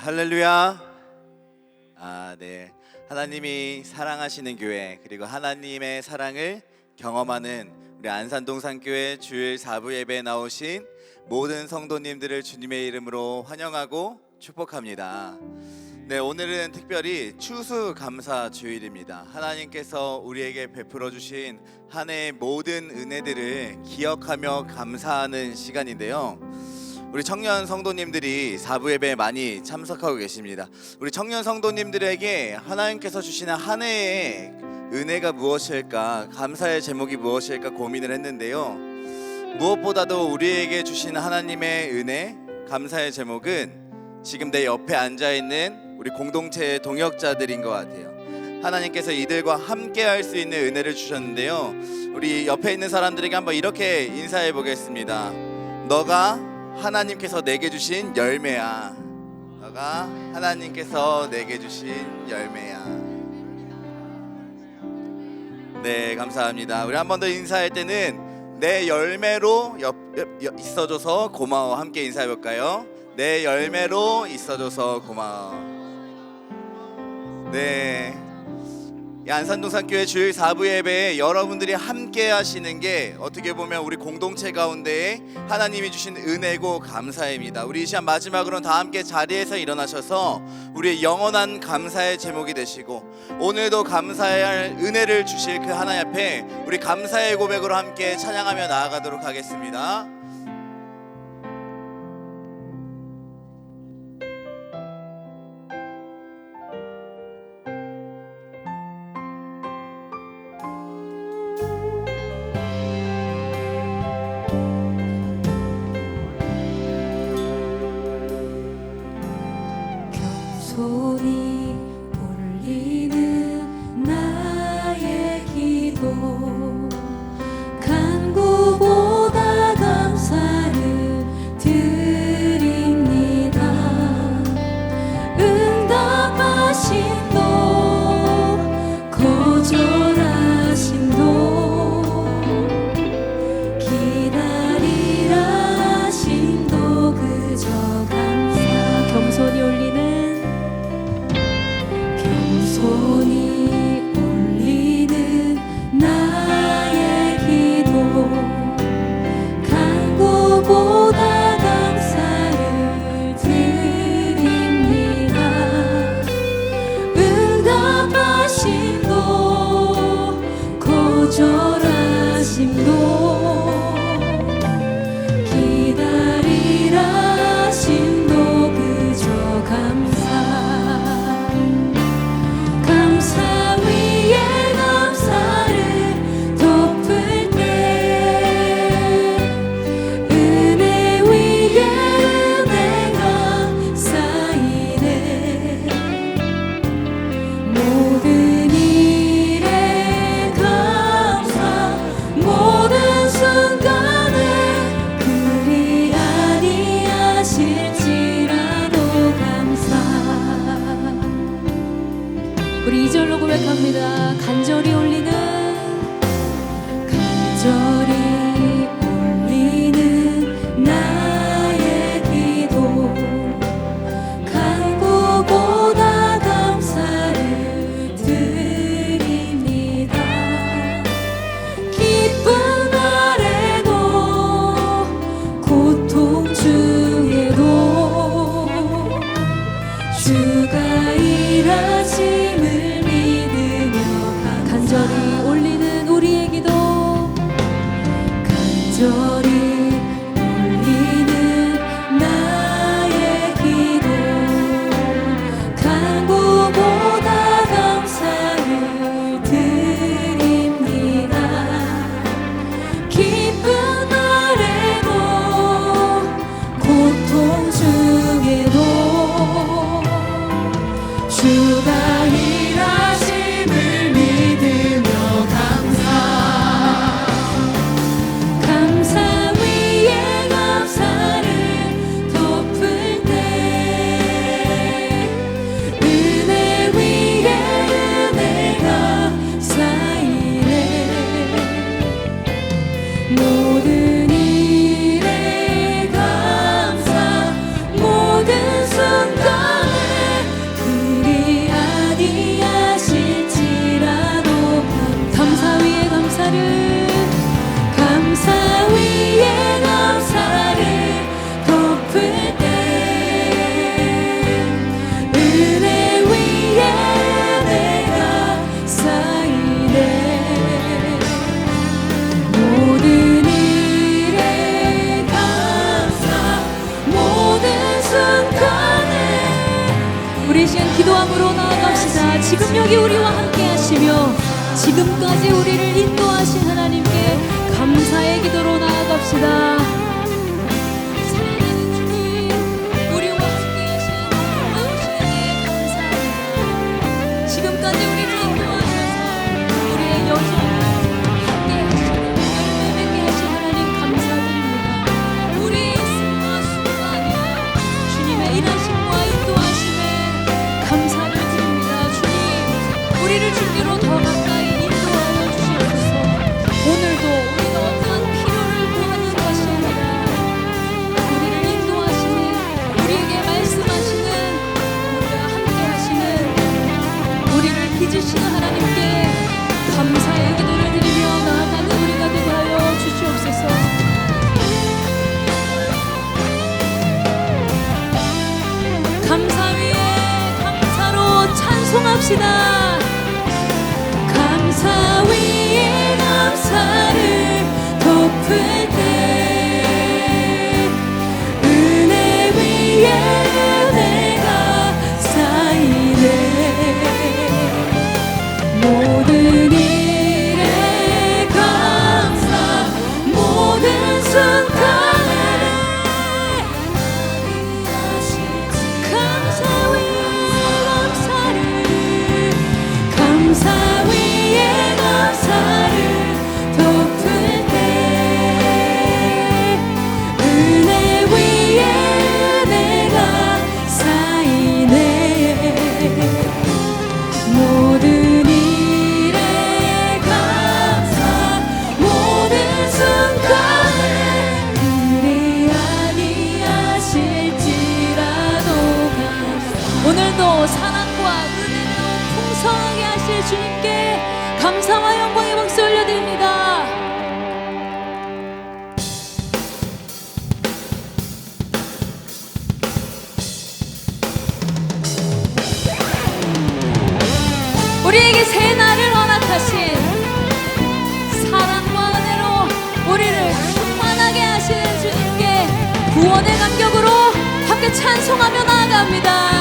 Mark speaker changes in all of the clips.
Speaker 1: 할렐루야. 네. 하나님이 사랑하시는 교회, 그리고 하나님의 사랑을 경험하는 우리 안산동산교회 주일 4부 예배에 나오신 모든 성도님들을 주님의 이름으로 환영하고 축복합니다. 네, 오늘은 특별히 추수감사 주일입니다. 하나님께서 우리에게 베풀어 주신 한 해의 모든 은혜들을 기억하며 감사하는 시간인데요. 우리 청년 성도님들이 4부 예배에 많이 참석하고 계십니다. 우리 청년 성도님들에게 하나님께서 주시는 한 해의 은혜가 무엇일까, 감사의 제목이 무엇일까 고민을 했는데요. 무엇보다도 우리에게 주시는 하나님의 은혜, 감사의 제목은 지금 내 옆에 앉아있는 우리 공동체의 동역자들인 것 같아요. 하나님께서 이들과 함께 할 수 있는 은혜를 주셨는데요. 우리 옆에 있는 사람들에게 한번 이렇게 인사해 보겠습니다. 너가 하나님께서 내게 주신 열매야. 너가 하나님께서 내게 주신 열매야. 네, 감사합니다. 우리 한 번 더 인사할 때는 내 열매로 있어줘서 고마워. 함께 인사해 볼까요? 내 열매로 있어줘서 고마워. 네, 안산동산교회 주일 4부 예배에 여러분들이 함께 하시는 게 어떻게 보면 우리 공동체 가운데에 하나님이 주신 은혜고 감사입니다. 우리 이 시간 마지막으로는 다 함께 자리에서 일어나셔서 우리의 영원한 감사의 제목이 되시고, 오늘도 감사해야 할 은혜를 주실 그 하나님 앞에 우리 감사의 고백으로 함께 찬양하며 나아가도록 하겠습니다.
Speaker 2: 손이 울리는 나의 기도, 간구보다 감사를 드립니다. 응답하심도 거절하심도 기다리라 하심도 그저 감사. 겸손히 올리는 손이 울리는 나의 기도, 간구보다 감사를 드립니다. 응답하심도 거절하심도 기다리라 하심도 그저 감사. 감사 위에 감사를 덮을 때, 은혜 위에 은혜가 쌓이네. 모든 일에 감사, 모든 순간에 그리 아니하실지라도 감사. 우리 2절로 고백합니다. 간절히 올리는 나의 기도, 간구보다 감사를 드립니다. 기쁜 날에도 고통 중에도 주가 일하심을 믿으며 간절히 올리는 우리의 기도, 간절히 올리는 나의 기도, 간구보다 감사를 드립니다. 기쁜 날에도 고통 중에도 주가 일하심을 믿으며 감사. 감사 감사 위에 감사를 덮을 때 은혜 위에 내가 쌓이네 모든 일에 감사 모든 순간에 우리 시간 기도함으로 나아갑시다. 지금 여기 우리와 함께 하시며 지금까지 우리를 인도하신 하나님께 감사의 기도로 나아갑시다. 사랑하는 주님, 우리와 함께 하신 아버지께 감사합니다. 지금까지 우리를 인도하셔서 우리의 여정을 함께 하시고 열매 맺게 하신 하나님 감사드립니다. 우리의 있음과 순간에 주님의 일하심과 인도하심에 감사를 드립니다. 주님, 우리를 주께로 더 가까이 인도하여 주시옵소서. 오늘도 우리가 어떠한 필요를 구하는 것이 아니라 우리를 인도하시는 우리에게 말씀하시는 우리와 함께 하시는 우리를 빚으시는 하나님께 감사의 기도를 드리며 나아가는 우리가 되게 하여 주시옵소서. 감사 위에 감사로 찬송합시다. 감사 위에 감사를 덮을 때 은혜 위에 내가 쌓이네 모든 일에 감사 모든 순간에 감사 위에 감사를 감사 위에 감사를 덮을 때 은혜 위에 내가 쌓이네 모든 일에 감사 모든 순간에 그리 아니하실지라도 오늘도 사랑과 은혜로 풍성하게 하실 주님께 감사와 영광의 박수 올려드립니다. 우리에게 새 날을 허락하신 사랑과 은혜로 우리를 충만하게 하시는 주님께 구원의 감격으로 함께 찬송하며 나아갑니다.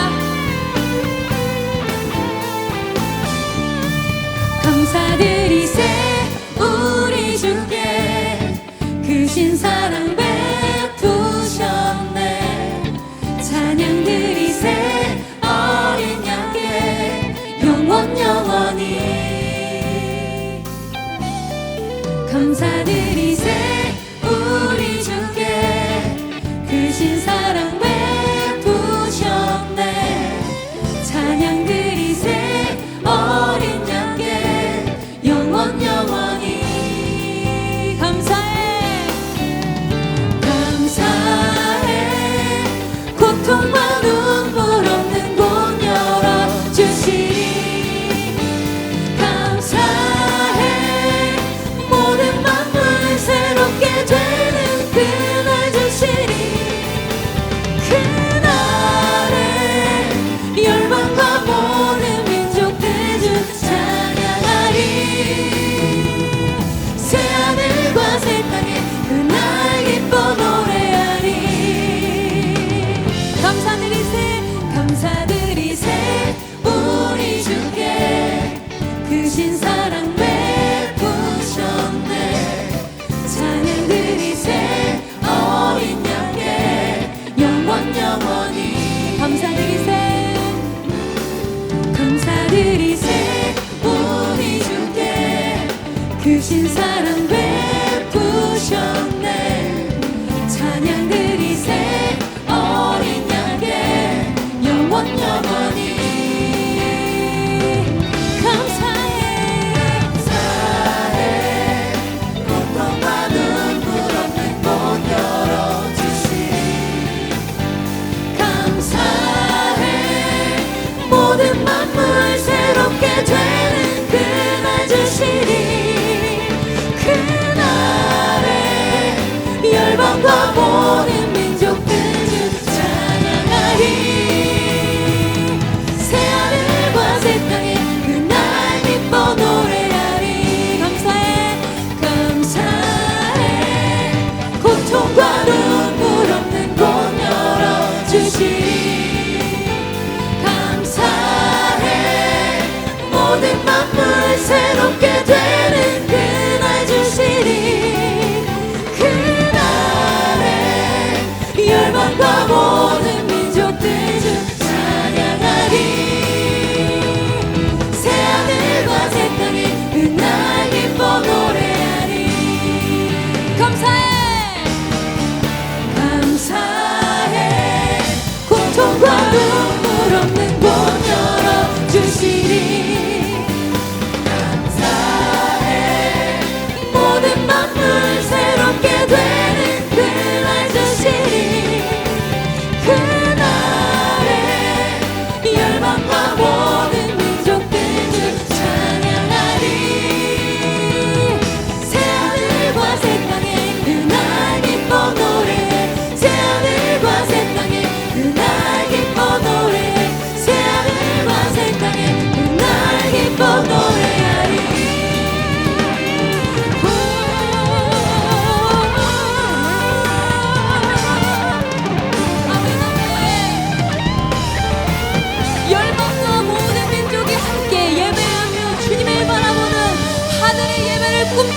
Speaker 2: 감사드리세 우리 주께 크신 사랑 베푸셨네 찬양드리세 어린 양께 영원히 감사드리세 우리 주께 크신 사랑 베푸셨네 찬양드리세 어린 양께 영원히 감사해 감사해 고통과 눈물 없는 곳 열어주시니 감사해 모든 만물 새롭게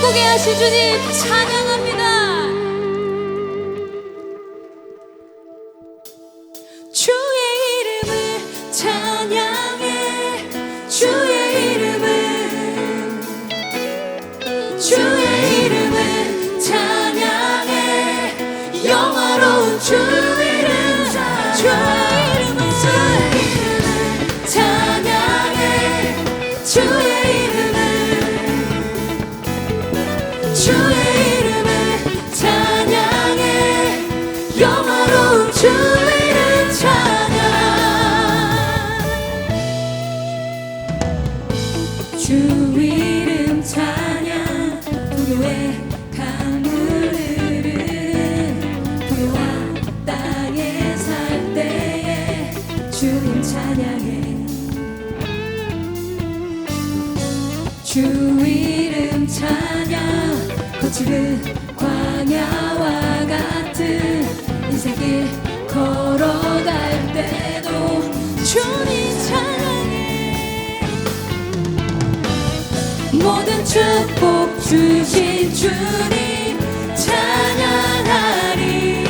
Speaker 2: 기쁘게 하신 주님 찬양합니다. 주의 이름을 찬양해 주의 이름을 찬양해 영화로운 주 이름 찬양해 주의 이름을 찬양해 영화로운 주 이름 찬양 주 이름 찬양 도교의 강물 흐르는 도교와 땅에 살 때에 주님 찬양해 주 이름 찬양 거칠은 광야와 같은 인생길 걸어갈 때도 주님 찬양해 모든 축복 주신 주님 찬양하리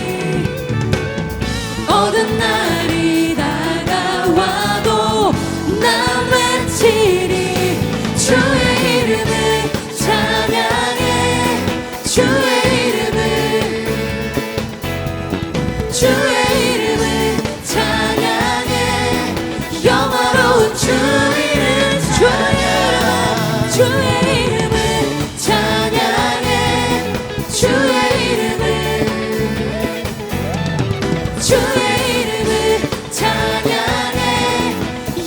Speaker 2: 어두운 날이 다가와도 난 외치리 주의 이름을 찬양해 주의 이름을 찬양해 영화로운 주 이름 주의 이름을 찬양해 주의 이름을 찬양해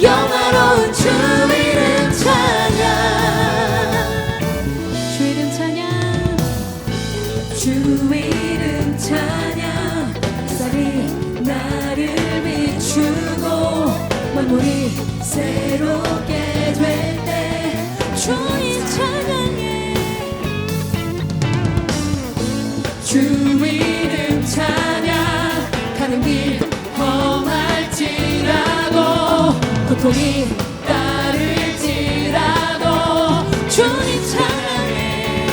Speaker 2: 영화로운 주 이름 찬양 주 이름 찬양 주 이름 찬양 햇살이 나를 비추고 만물이 새롭게 될 때 주님 찬양해 주 이름 찬양 가는 길 험할지라도 고통이 따를지라도 주님 찬양해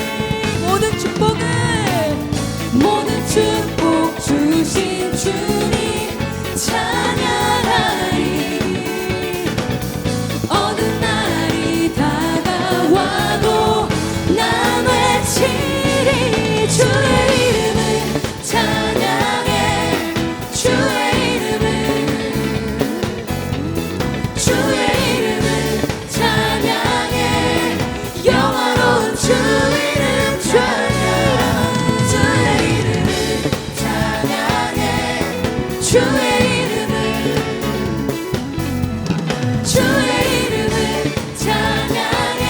Speaker 2: 모든 축복 주신 주님 찬양하리 어두운 날이 다가와도 난 외치리 주의 이름을 찬양해 주의 이름을 찬양해 영화로운 주 이름 찬양 주의 이름을 찬양해 주의 이름을 찬양해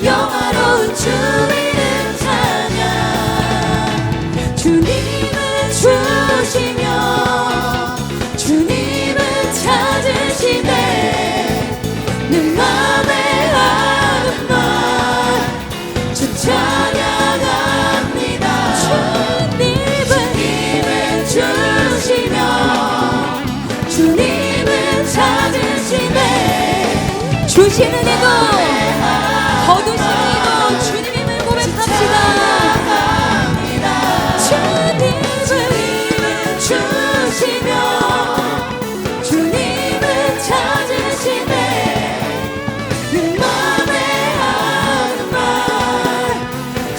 Speaker 2: 영화로운 주 이름 찬양 주님을 주시며 주님을 찾으시네 내 맘에 하는 말 주 찬양합니다 주님을 주시며 주님을 찾으시네 주시는 이고 거두시는 이고 주님임을 고백합시다 주님을 주시며 주님을 찾으시네 내 맘에 하는 말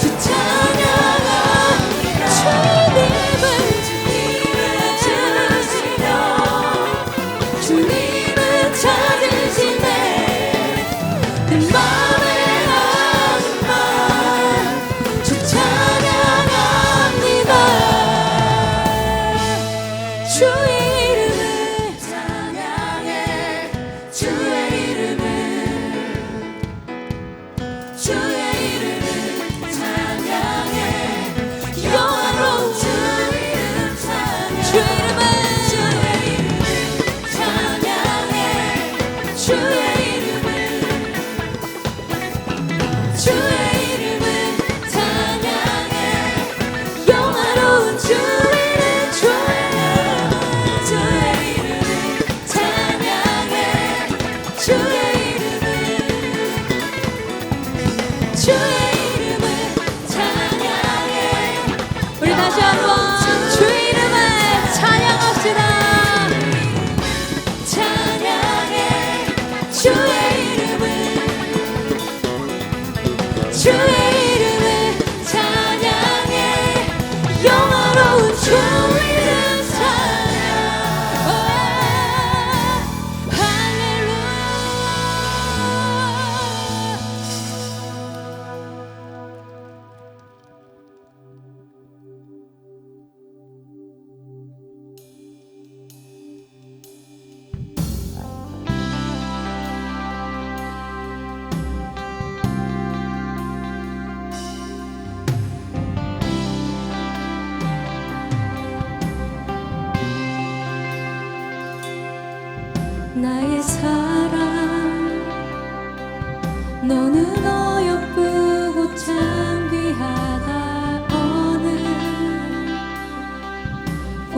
Speaker 2: 주 찬양합니다 주님을 주시며 주님을 찾으시네 내 맘에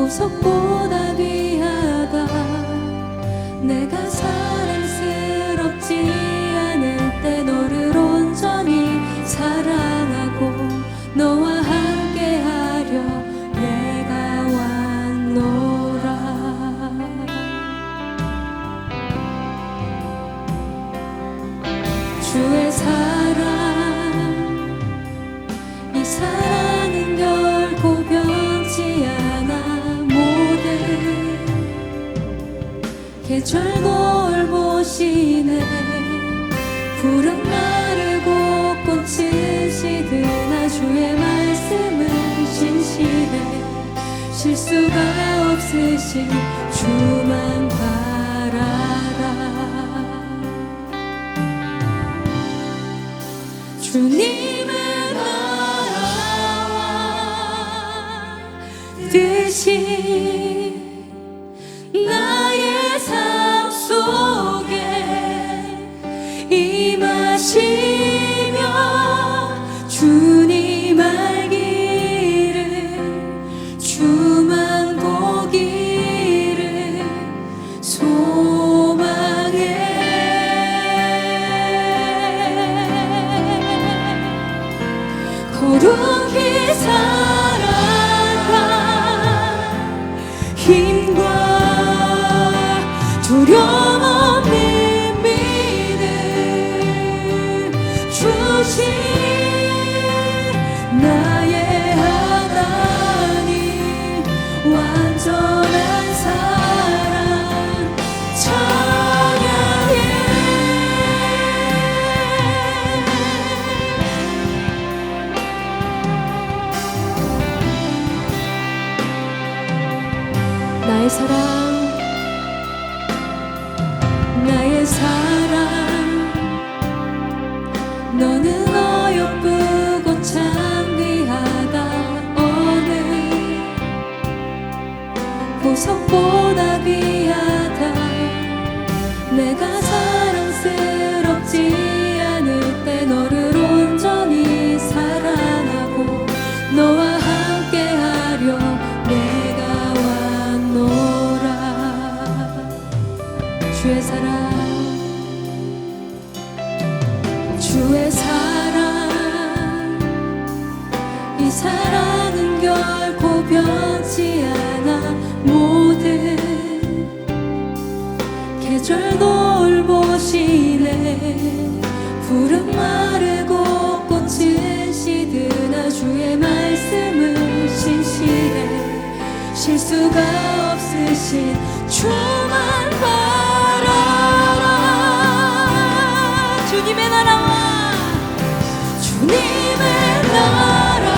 Speaker 2: 보석보다 귀하다. 내가 사랑스럽지 않을 때 너를 온전히 사랑하고 너와 함께하려 내가 왔노라. 주의 사랑, 이 사랑은 결코 변치 않아. 모든 계절 돌보시네. 푸른 마르고 꽃은 시드나 주의 말씀은 신실해. 실수가 없으신 주만 바라라. 주님을 바라와 뜻이 나의 삶 속에 임하시며 주님 알기를 주만 보기를 소망해. 거룩히 살아가 힘과 두려움 없는 믿음 주신 나의 하나님. 완전한 사랑 찬양해. 나의 사랑, 나의 사랑, 너는 어여쁘고 참 귀하다. 어느 보석보다 귀하다. 내가 사랑스럽지 않을 때 너를 온전히 사랑하고 너와 함께하려 내가 왔노라. 주의 사랑, 주의 사랑, 이 사랑은 결코 변치 않아. 모든 계절 돌보시네. 푸른 마르고 꽃은 시드나 주의 말씀은 신실해. 실수가 없으신 주만 바라라. 주님의 나라와 주님의 나라와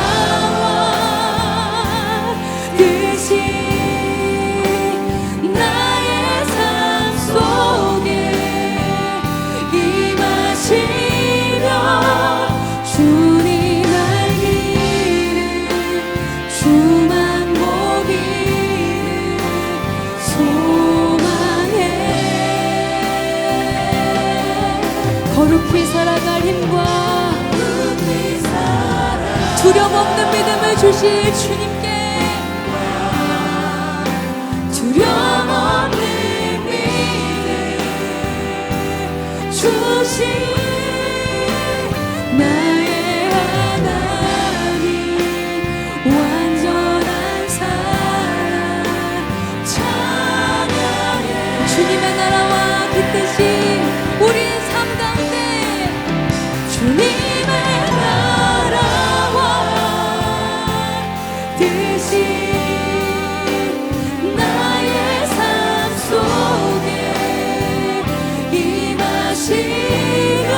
Speaker 2: 뜻이 나의 삶 속에 임하시며 주님 알기를 주만 보기를 소망해. 거룩히 살아갈 힘과 두려움 없는 믿음을 주실 주님께 두려움 없는 믿음 주신 나의 하나님. 완전한 사랑 찬양해. 주님의 나라와 깃듯이 우리 삶 가운데 주님의 나라와 뜻이 나의 삶 속에 임하시며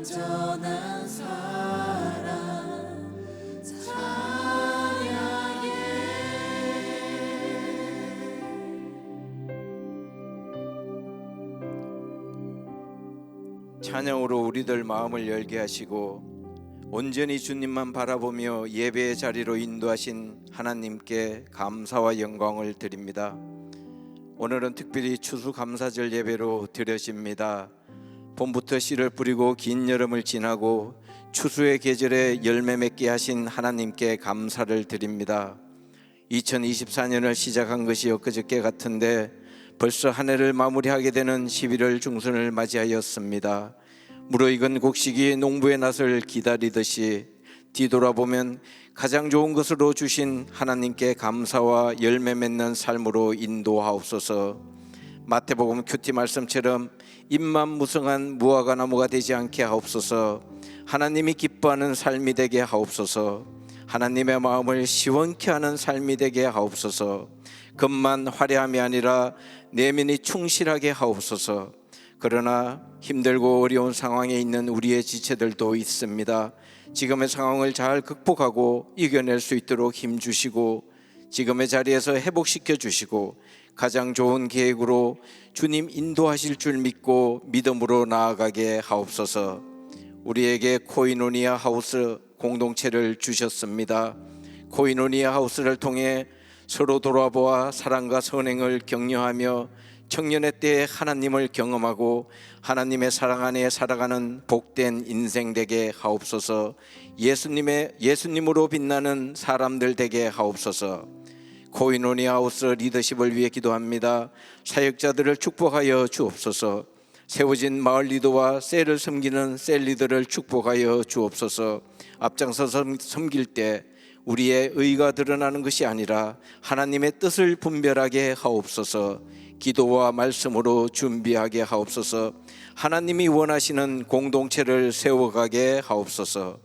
Speaker 2: 온전한 사랑 찬양해.
Speaker 3: 찬양으로 우리들 마음을 열게 하시고 온전히 주님만 바라보며 예배의 자리로 인도하신 하나님께 감사와 영광을 드립니다. 오늘은 특별히 추수감사절 예배로 드려집니다. 봄부터 씨를 뿌리고 긴 여름을 지나고 추수의 계절에 열매 맺게 하신 하나님께 감사를 드립니다. 2024년을 시작한 것이 엊그저께 같은데 벌써 한 해를 마무리하게 되는 11월 중순을 맞이하였습니다. 무르익은 곡식이 농부의 낫을 기다리듯이 뒤돌아보면 가장 좋은 것으로 주신 하나님께 감사와 열매 맺는 삶으로 인도하옵소서. 마태복음 큐티 말씀처럼 잎만 무성한 무화과 나무가 되지 않게 하옵소서. 하나님이 기뻐하는 삶이 되게 하옵소서. 하나님의 마음을 시원케 하는 삶이 되게 하옵소서. 겉만 화려함이 아니라 내면이 충실하게 하옵소서. 그러나 힘들고 어려운 상황에 있는 우리의 지체들도 있습니다. 지금의 상황을 잘 극복하고 이겨낼 수 있도록 힘주시고 지금의 자리에서 회복시켜 주시고 가장 좋은 계획으로 주님 인도하실 줄 믿고 믿음으로 나아가게 하옵소서. 우리에게 코이노니아 하우스 공동체를 주셨습니다. 코이노니아 하우스를 통해 서로 돌아보아 사랑과 선행을 격려하며 청년의 때에 하나님을 경험하고 하나님의 사랑 안에 살아가는 복된 인생 되게 하옵소서. 예수님으로 빛나는 사람들 되게 하옵소서. 코이노니아 하우스 리더십을 위해 기도합니다. 사역자들을 축복하여 주옵소서. 세워진 마을 리더와 셀을 섬기는 셀 리더를 축복하여 주옵소서. 앞장서서 섬길 때 우리의 의가 드러나는 것이 아니라 하나님의 뜻을 분별하게 하옵소서. 기도와 말씀으로 준비하게 하옵소서. 하나님이 원하시는 공동체를 세워가게 하옵소서.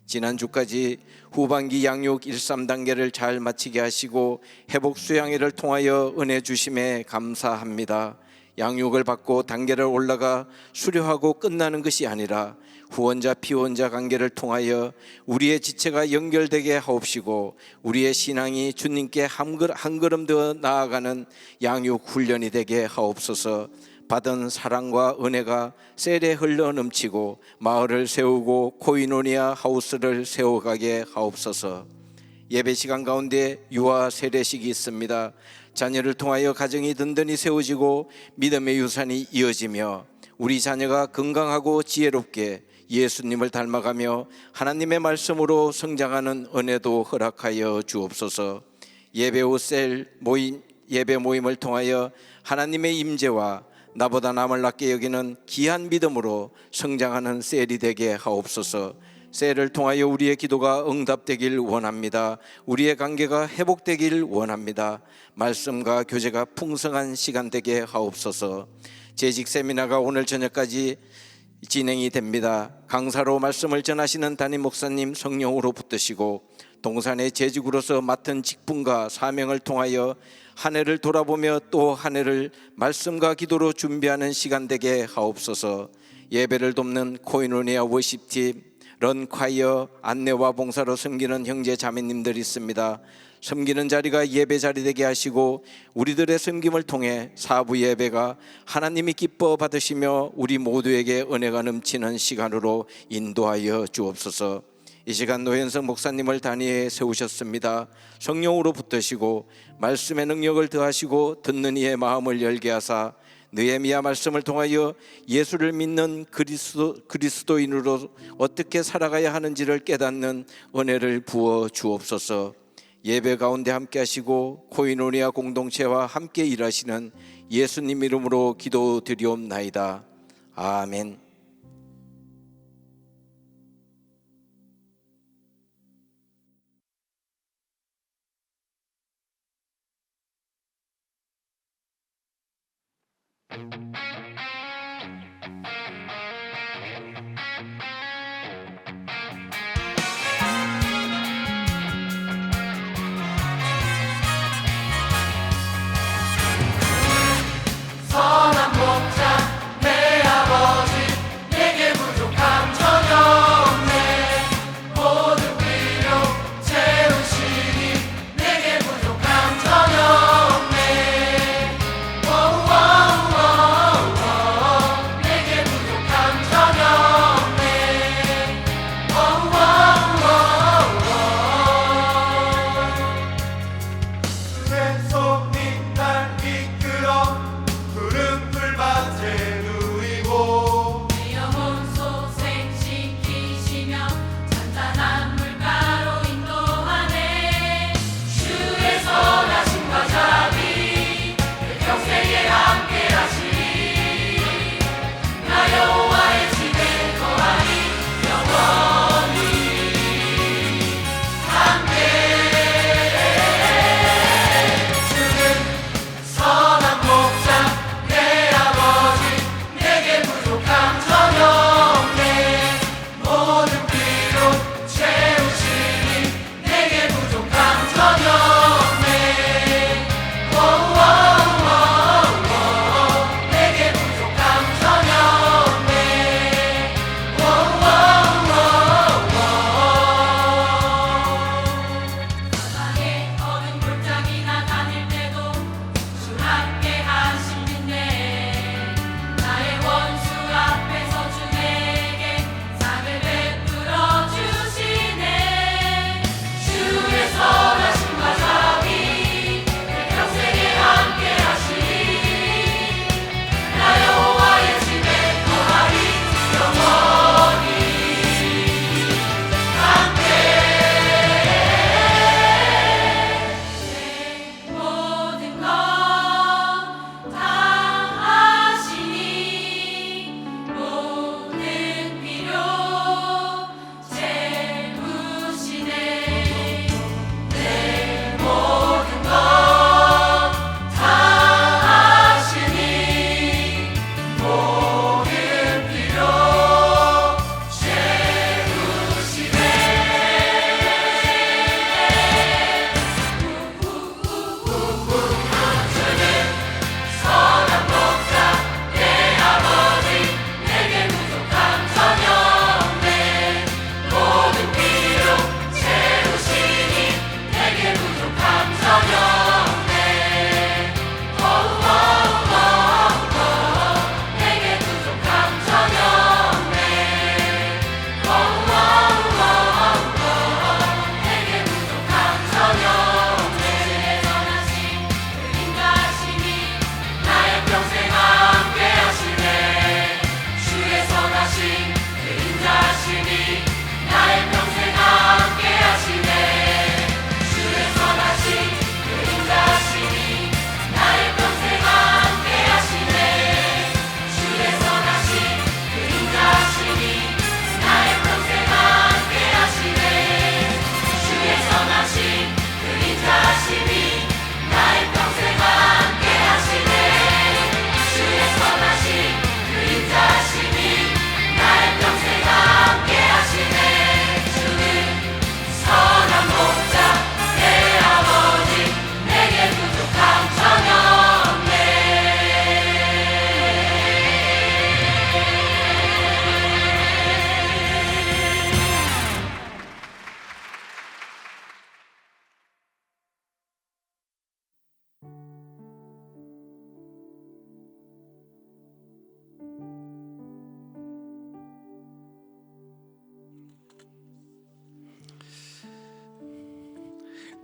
Speaker 3: 지난주까지 후반기 양육 1~3단계를 잘 마치게 하시고 회복 수양회를 통하여 은혜 주심에 감사합니다. 양육을 받고 단계를 올라가 수료하고 끝나는 것이 아니라 후원자 피원자 관계를 통하여 우리의 지체가 연결되게 하옵시고 우리의 신앙이 주님께 한 걸음 더 나아가는 양육 훈련이 되게 하옵소서. 받은 사랑과 은혜가 셀에 흘러 넘치고 마을을 세우고 코이노니아 하우스를 세워가게 하옵소서. 예배 시간 가운데 유아 세례식이 있습니다. 자녀를 통하여 가정이 든든히 세워지고 믿음의 유산이 이어지며 우리 자녀가 건강하고 지혜롭게 예수님을 닮아가며 하나님의 말씀으로 성장하는 은혜도 허락하여 주옵소서. 예배 후 셀 모임, 예배 모임을 통하여 하나님의 임재와 나보다 남을 낮게 여기는 귀한 믿음으로 성장하는 셀이 되게 하옵소서. 셀을 통하여 우리의 기도가 응답되길 원합니다. 우리의 관계가 회복되길 원합니다. 말씀과 교제가 풍성한 시간 되게 하옵소서. 재직 세미나가 오늘 저녁까지 진행이 됩니다. 강사로 말씀을 전하시는 담임 목사님 성령으로 붙드시고 동산의 재직으로서 맡은 직분과 사명을 통하여 한 해를 돌아보며 또 한 해를 말씀과 기도로 준비하는 시간 되게 하옵소서. 예배를 돕는 코이노니아 워십팀, 런콰이어, 안내와 봉사로 섬기는 형제 자매님들이 있습니다. 섬기는 자리가 예배 자리 되게 하시고 우리들의 섬김을 통해 사부 예배가 하나님이 기뻐 받으시며 우리 모두에게 은혜가 넘치는 시간으로 인도하여 주옵소서. 이 시간 노현성 목사님을 단위에 세우셨습니다. 성령으로 붙드시고 말씀의 능력을 더하시고 듣는 이의 마음을 열게 하사 느헤미야 말씀을 통하여 예수를 믿는 그리스도인으로 어떻게 살아가야 하는지를 깨닫는 은혜를 부어 주옵소서. 예배 가운데 함께 하시고 코이노니아 공동체와 함께 일하시는 예수님 이름으로 기도드리옵나이다. 아멘.
Speaker 4: 선한 목자 내 아버지 내게 부족함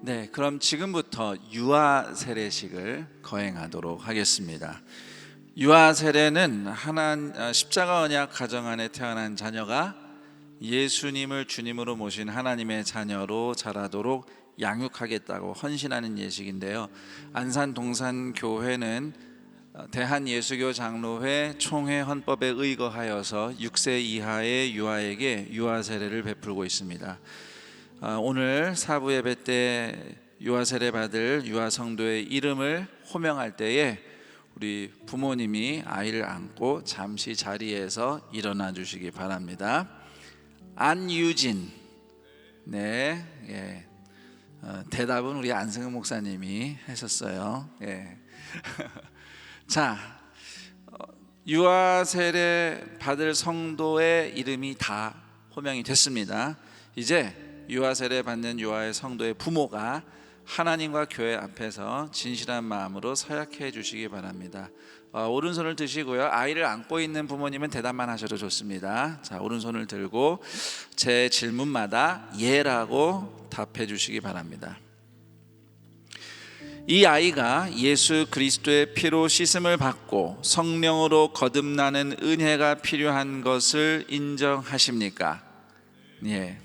Speaker 4: 네, 그럼 지금부터 유아 세례식을 거행하도록 하겠습니다. 유아 세례는 십자가 언약 가정 안에 태어난 자녀가 예수님을 주님으로 모신 하나님의 자녀로 자라도록 양육하겠다고 헌신하는 예식인데요. 안산 동산교회는 대한예수교 장로회 총회 헌법에 의거하여서 6세 이하의 유아에게 유아 세례를 베풀고 있습니다. 오늘 사부 예배 때 유아 세례 받을 유아 성도의 이름을 호명할 때에 우리 부모님이 아이를 안고 잠시 자리에서 일어나 주시기 바랍니다. 안유진. 네, 예. 대답은 우리 안승은 목사님이 하셨어요. 예. 자, 유아 세례 받을 성도의 이름이 다 호명이 됐습니다. 이제 유아 세례 받는 유아의 성도의 부모가 하나님과 교회 앞에서 진실한 마음으로 서약해 주시기 바랍니다. 오른손을 드시고요. 아이를 안고 있는 부모님은 대답만 하셔도 좋습니다. 자, 오른손을 들고 제 질문마다 예라고 답해 주시기 바랍니다. 이 아이가 예수 그리스도의 피로 씻음을 받고 성령으로 거듭나는 은혜가 필요한 것을 인정하십니까? 예.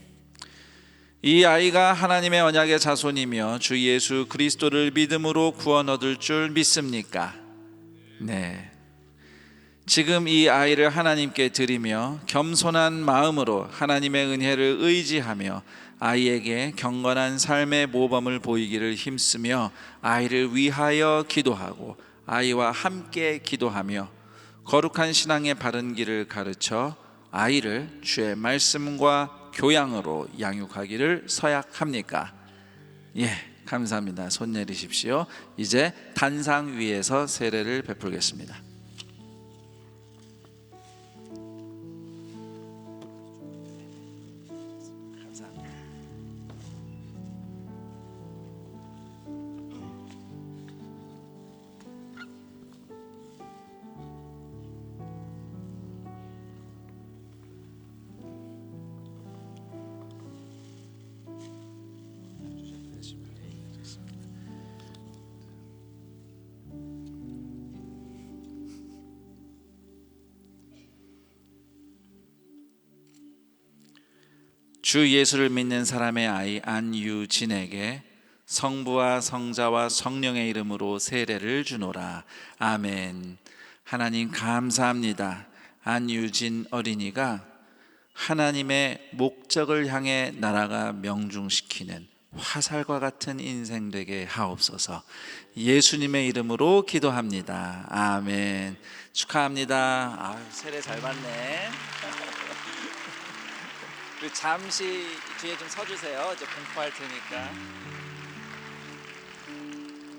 Speaker 4: 이 아이가 하나님의 언약의 자손이며 주 예수 그리스도를 믿음으로 구원 얻을 줄 믿습니까? 네. 지금 이 아이를 하나님께 드리며 겸손한 마음으로 하나님의 은혜를 의지하며 아이에게 경건한 삶의 모범을 보이기를 힘쓰며 아이를 위하여 기도하고 아이와 함께 기도하며 거룩한 신앙의 바른 길을 가르쳐 아이를 주의 말씀과 교양으로 양육하기를 서약합니까? 예, 감사합니다. 손 내리십시오. 이제 단상 위에서 세례를 베풀겠습니다. 감사합니다. 주 예수를 믿는 사람의 아이 안유진에게 성부와 성자와 성령의 이름으로 세례를 주노라. 아멘. 하나님 감사합니다. 안유진 어린이가 하나님의 목적을 향해 날아가 명중시키는 화살과 같은 인생 되게 하옵소서. 예수님의 이름으로 기도합니다. 아멘. 축하합니다. 세례 잘 받네. 잠시 뒤에 좀 서주세요. 이제 공포할 테니까.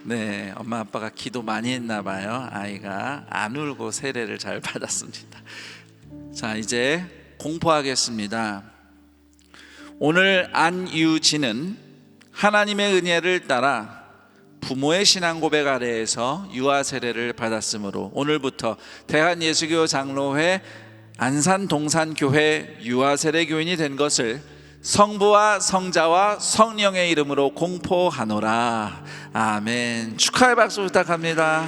Speaker 4: 네, 엄마 아빠가 기도 많이 했나 봐요. 아이가 안 울고 세례를 잘 받았습니다. 자, 이제 공포하겠습니다. 오늘 안유진은 하나님의 은혜를 따라 부모의 신앙 고백 아래에서 유아 세례를 받았으므로 오늘부터 대한예수교 장로회 안산 동산교회 유아세례 교인이 된 것을 성부와 성자와 성령의 이름으로 공포하노라. 아멘. 축하의 박수 부탁합니다.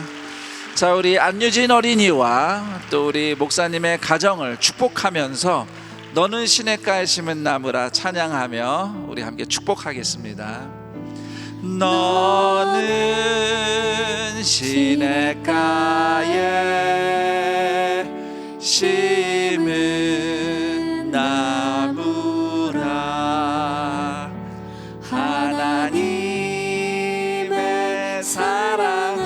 Speaker 4: 자, 우리 안유진 어린이와 또 우리 목사님의 가정을 축복하면서 너는 시냇가에 심은 나무라 찬양하며 우리 함께 축복하겠습니다. 너는 시냇가에 심은 나무라 하나님의 사랑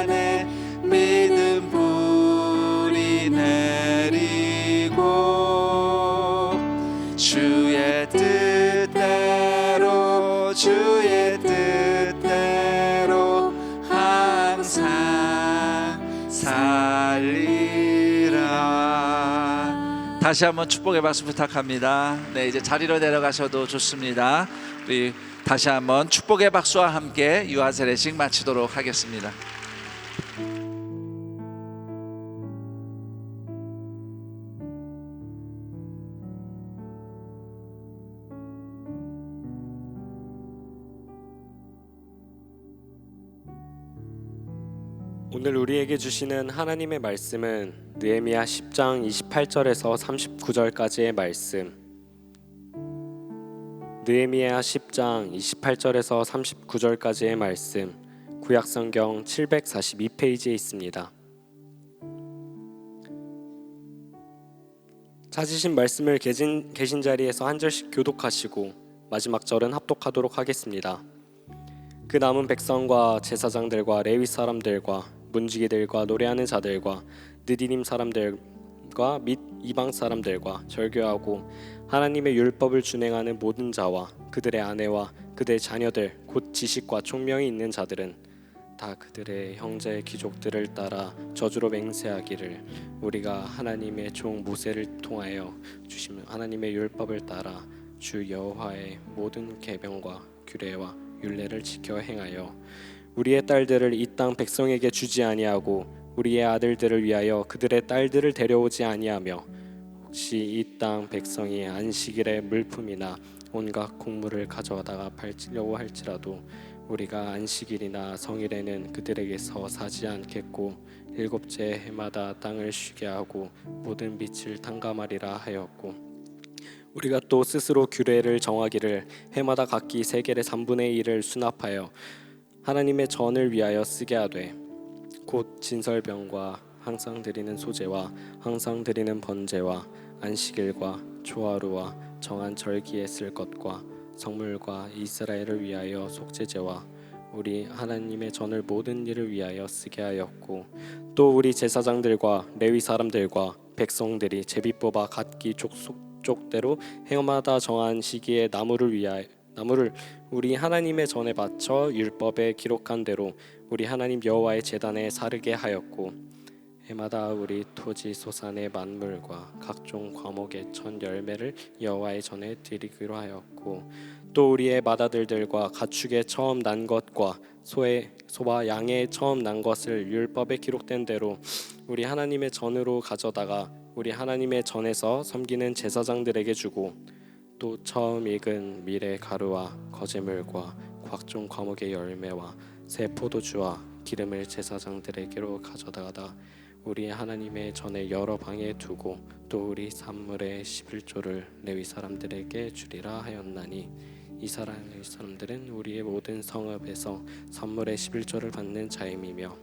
Speaker 4: 안에 믿음 뿌리 내리고 주의 뜻대로 항상 살리라. 다시 한번 축복의 박수 부탁합니다. 네, 이제 자리로 내려가셔도 좋습니다. 우리 다시 한번 축복의 박수와 함께 유아 세례식 마치도록 하겠습니다.
Speaker 5: 오늘 우리에게 주시는 하나님의 말씀은 느헤미야 10장 28절에서 39절까지의 말씀. 느헤미야 10장 28절에서 39절까지의 말씀. 구약성경 742페이지에 있습니다. 찾으신 말씀을 계신 자리에서 한 절씩 교독하시고 마지막 절은 합독하도록 하겠습니다. 그 남은 백성과 제사장들과 레위 사람들과 문지기들과 노래하는 자들과 느디님 사람들과 및 이방 사람들과 절교하고 하나님의 율법을 준행하는 모든 자와 그들의 아내와 그들의 자녀들 곧 지식과 총명이 있는 자들은 다 그들의 형제 귀족들을 따라 저주로 맹세하기를 우리가 하나님의 종 모세를 통하여 주신 하나님의 율법을 따라 주 여호와의 모든 계명과 규례와 율례를 지켜 행하여 우리의 딸들을 이 땅 백성에게 주지 아니하고 우리의 아들들을 위하여 그들의 딸들을 데려오지 아니하며 혹시 이 땅 백성이 안식일에 물품이나 온갖 곡물을 가져다가 팔려고 할지라도 우리가 안식일이나 성일에는 그들에게서 사지 않겠고 일곱째 해마다 땅을 쉬게 하고 모든 빛을 탕감하리라 하였고 우리가 또 스스로 규례를 정하기를 해마다 각기 세겔의 3분의 1을 수납하여 하나님의 전을 위하여 쓰게 하되 곧 진설병과 항상 드리는 소제와 항상 드리는 번제와 안식일과 초하루와 정한 절기에 쓸 것과 성물과 이스라엘을 위하여 속죄제와 우리 하나님의 전을 모든 일을 위하여 쓰게 하였고 또 우리 제사장들과 레위 사람들과 백성들이 제비 뽑아 각기 족속대로 해마다 정한 시기에 나무를 우리 하나님의 전에 바쳐 율법에 기록한 대로 우리 하나님 여호와의 제단에 사르게 하였고 해마다 우리 토지 소산의 만물과 각종 과목의 첫 열매를 여호와의 전에 드리기로 하였고 또 우리의 맏아들들과 가축의 처음 난 것과 소와 양의 처음 난 것을 율법에 기록된 대로 우리 하나님의 전으로 가져다가 우리 하나님의 전에서 섬기는 제사장들에게 주고 또 처음 익은 밀의 가루와 거제물과 각종 과목의 열매와 새 포도주와 기름을 제사장들에게로 가져다가 우리 하나님의 전에 여러 방에 두고 또 우리 산물의 11조를 레위 사람들에게 주리라 하였나니 이 사람들은 우리의 모든 성읍에서 산물의 11조를 받는 자임이며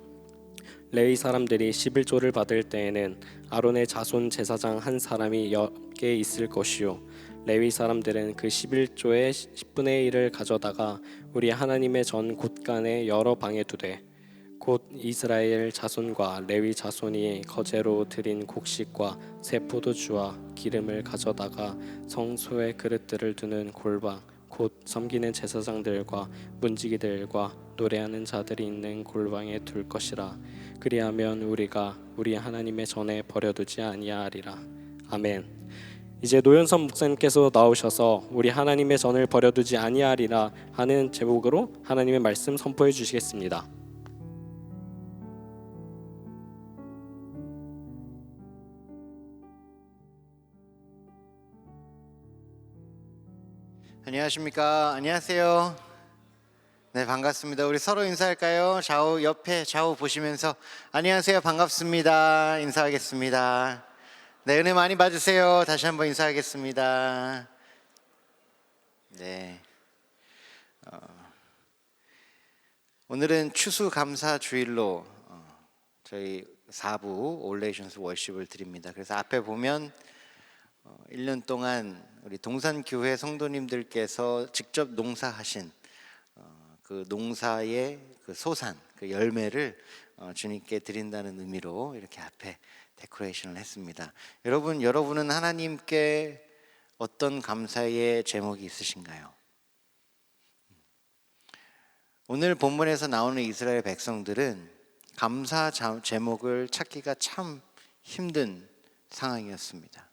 Speaker 5: 레위 사람들이 11조를 받을 때에는 아론의 자손 제사장 한 사람이 옆에 있을 것이요 레위 사람들은 그 11조의 10분의 1을 가져다가 우리 하나님의 전 곳간에 여러 방에 두되 곧 이스라엘 자손과 레위 자손이 거제로 드린 곡식과 새 포도주와 기름을 가져다가 성소의 그릇들을 두는 골방 곧 섬기는 제사장들과 문지기들과 노래하는 자들이 있는 골방에 둘 것이라. 그리하면 우리가 우리 하나님의 전에 버려두지 아니하리라. 아멘. 이제 노현선 목사님께서 나오셔서 우리 하나님의 전을 버려두지 아니하리라 하는 제목으로 하나님의 말씀 선포해 주시겠습니다.
Speaker 6: 안녕하십니까? 안녕하세요. 네, 반갑습니다. 우리 서로 인사할까요? 옆에 좌우 보시면서 안녕하세요, 반갑습니다. 인사하겠습니다. 네, 은혜 많이 받으세요. 다시 한번 인사하겠습니다. 네. 오늘은 추수감사 주일로 저희 4부 올레이션스 월십을 드립니다. 그래서 앞에 보면 1년 동안 우리 동산교회 성도님들께서 직접 농사하신 그 농사의 그 소산, 그 열매를 주님께 드린다는 의미로 이렇게 앞에 데코레이션을 했습니다. 여러분은 하나님께 어떤 감사의 제목이 있으신가요? 오늘 본문에서 나오는 이스라엘 백성들은 감사 제목을 찾기가 참 힘든 상황이었습니다.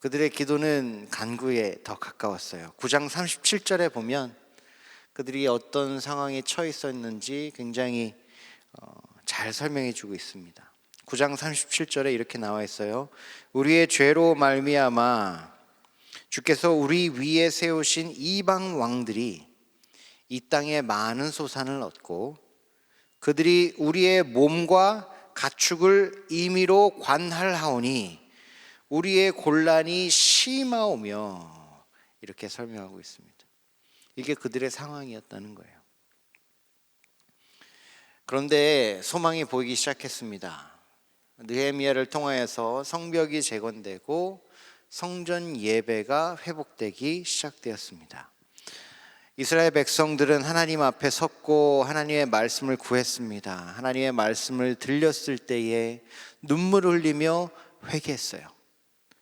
Speaker 6: 그들의 기도는 간구에 더 가까웠어요. 9장 37절에 보면 그들이 어떤 상황에 처해 있었는지 굉장히 잘 설명해 주고 있습니다. 9장 37절에 이렇게 나와 있어요. 우리의 죄로 말미암아 주께서 우리 위에 세우신 이방 왕들이 이 땅에 많은 소산을 얻고 그들이 우리의 몸과 가축을 임의로 관할하오니 우리의 곤란이 심하오며, 이렇게 설명하고 있습니다. 이게 그들의 상황이었다는 거예요. 그런데 소망이 보이기 시작했습니다. 느헤미야를 통하여서 성벽이 재건되고 성전 예배가 회복되기 시작되었습니다. 이스라엘 백성들은 하나님 앞에 섰고 하나님의 말씀을 구했습니다. 하나님의 말씀을 들렸을 때에 눈물을 흘리며 회개했어요.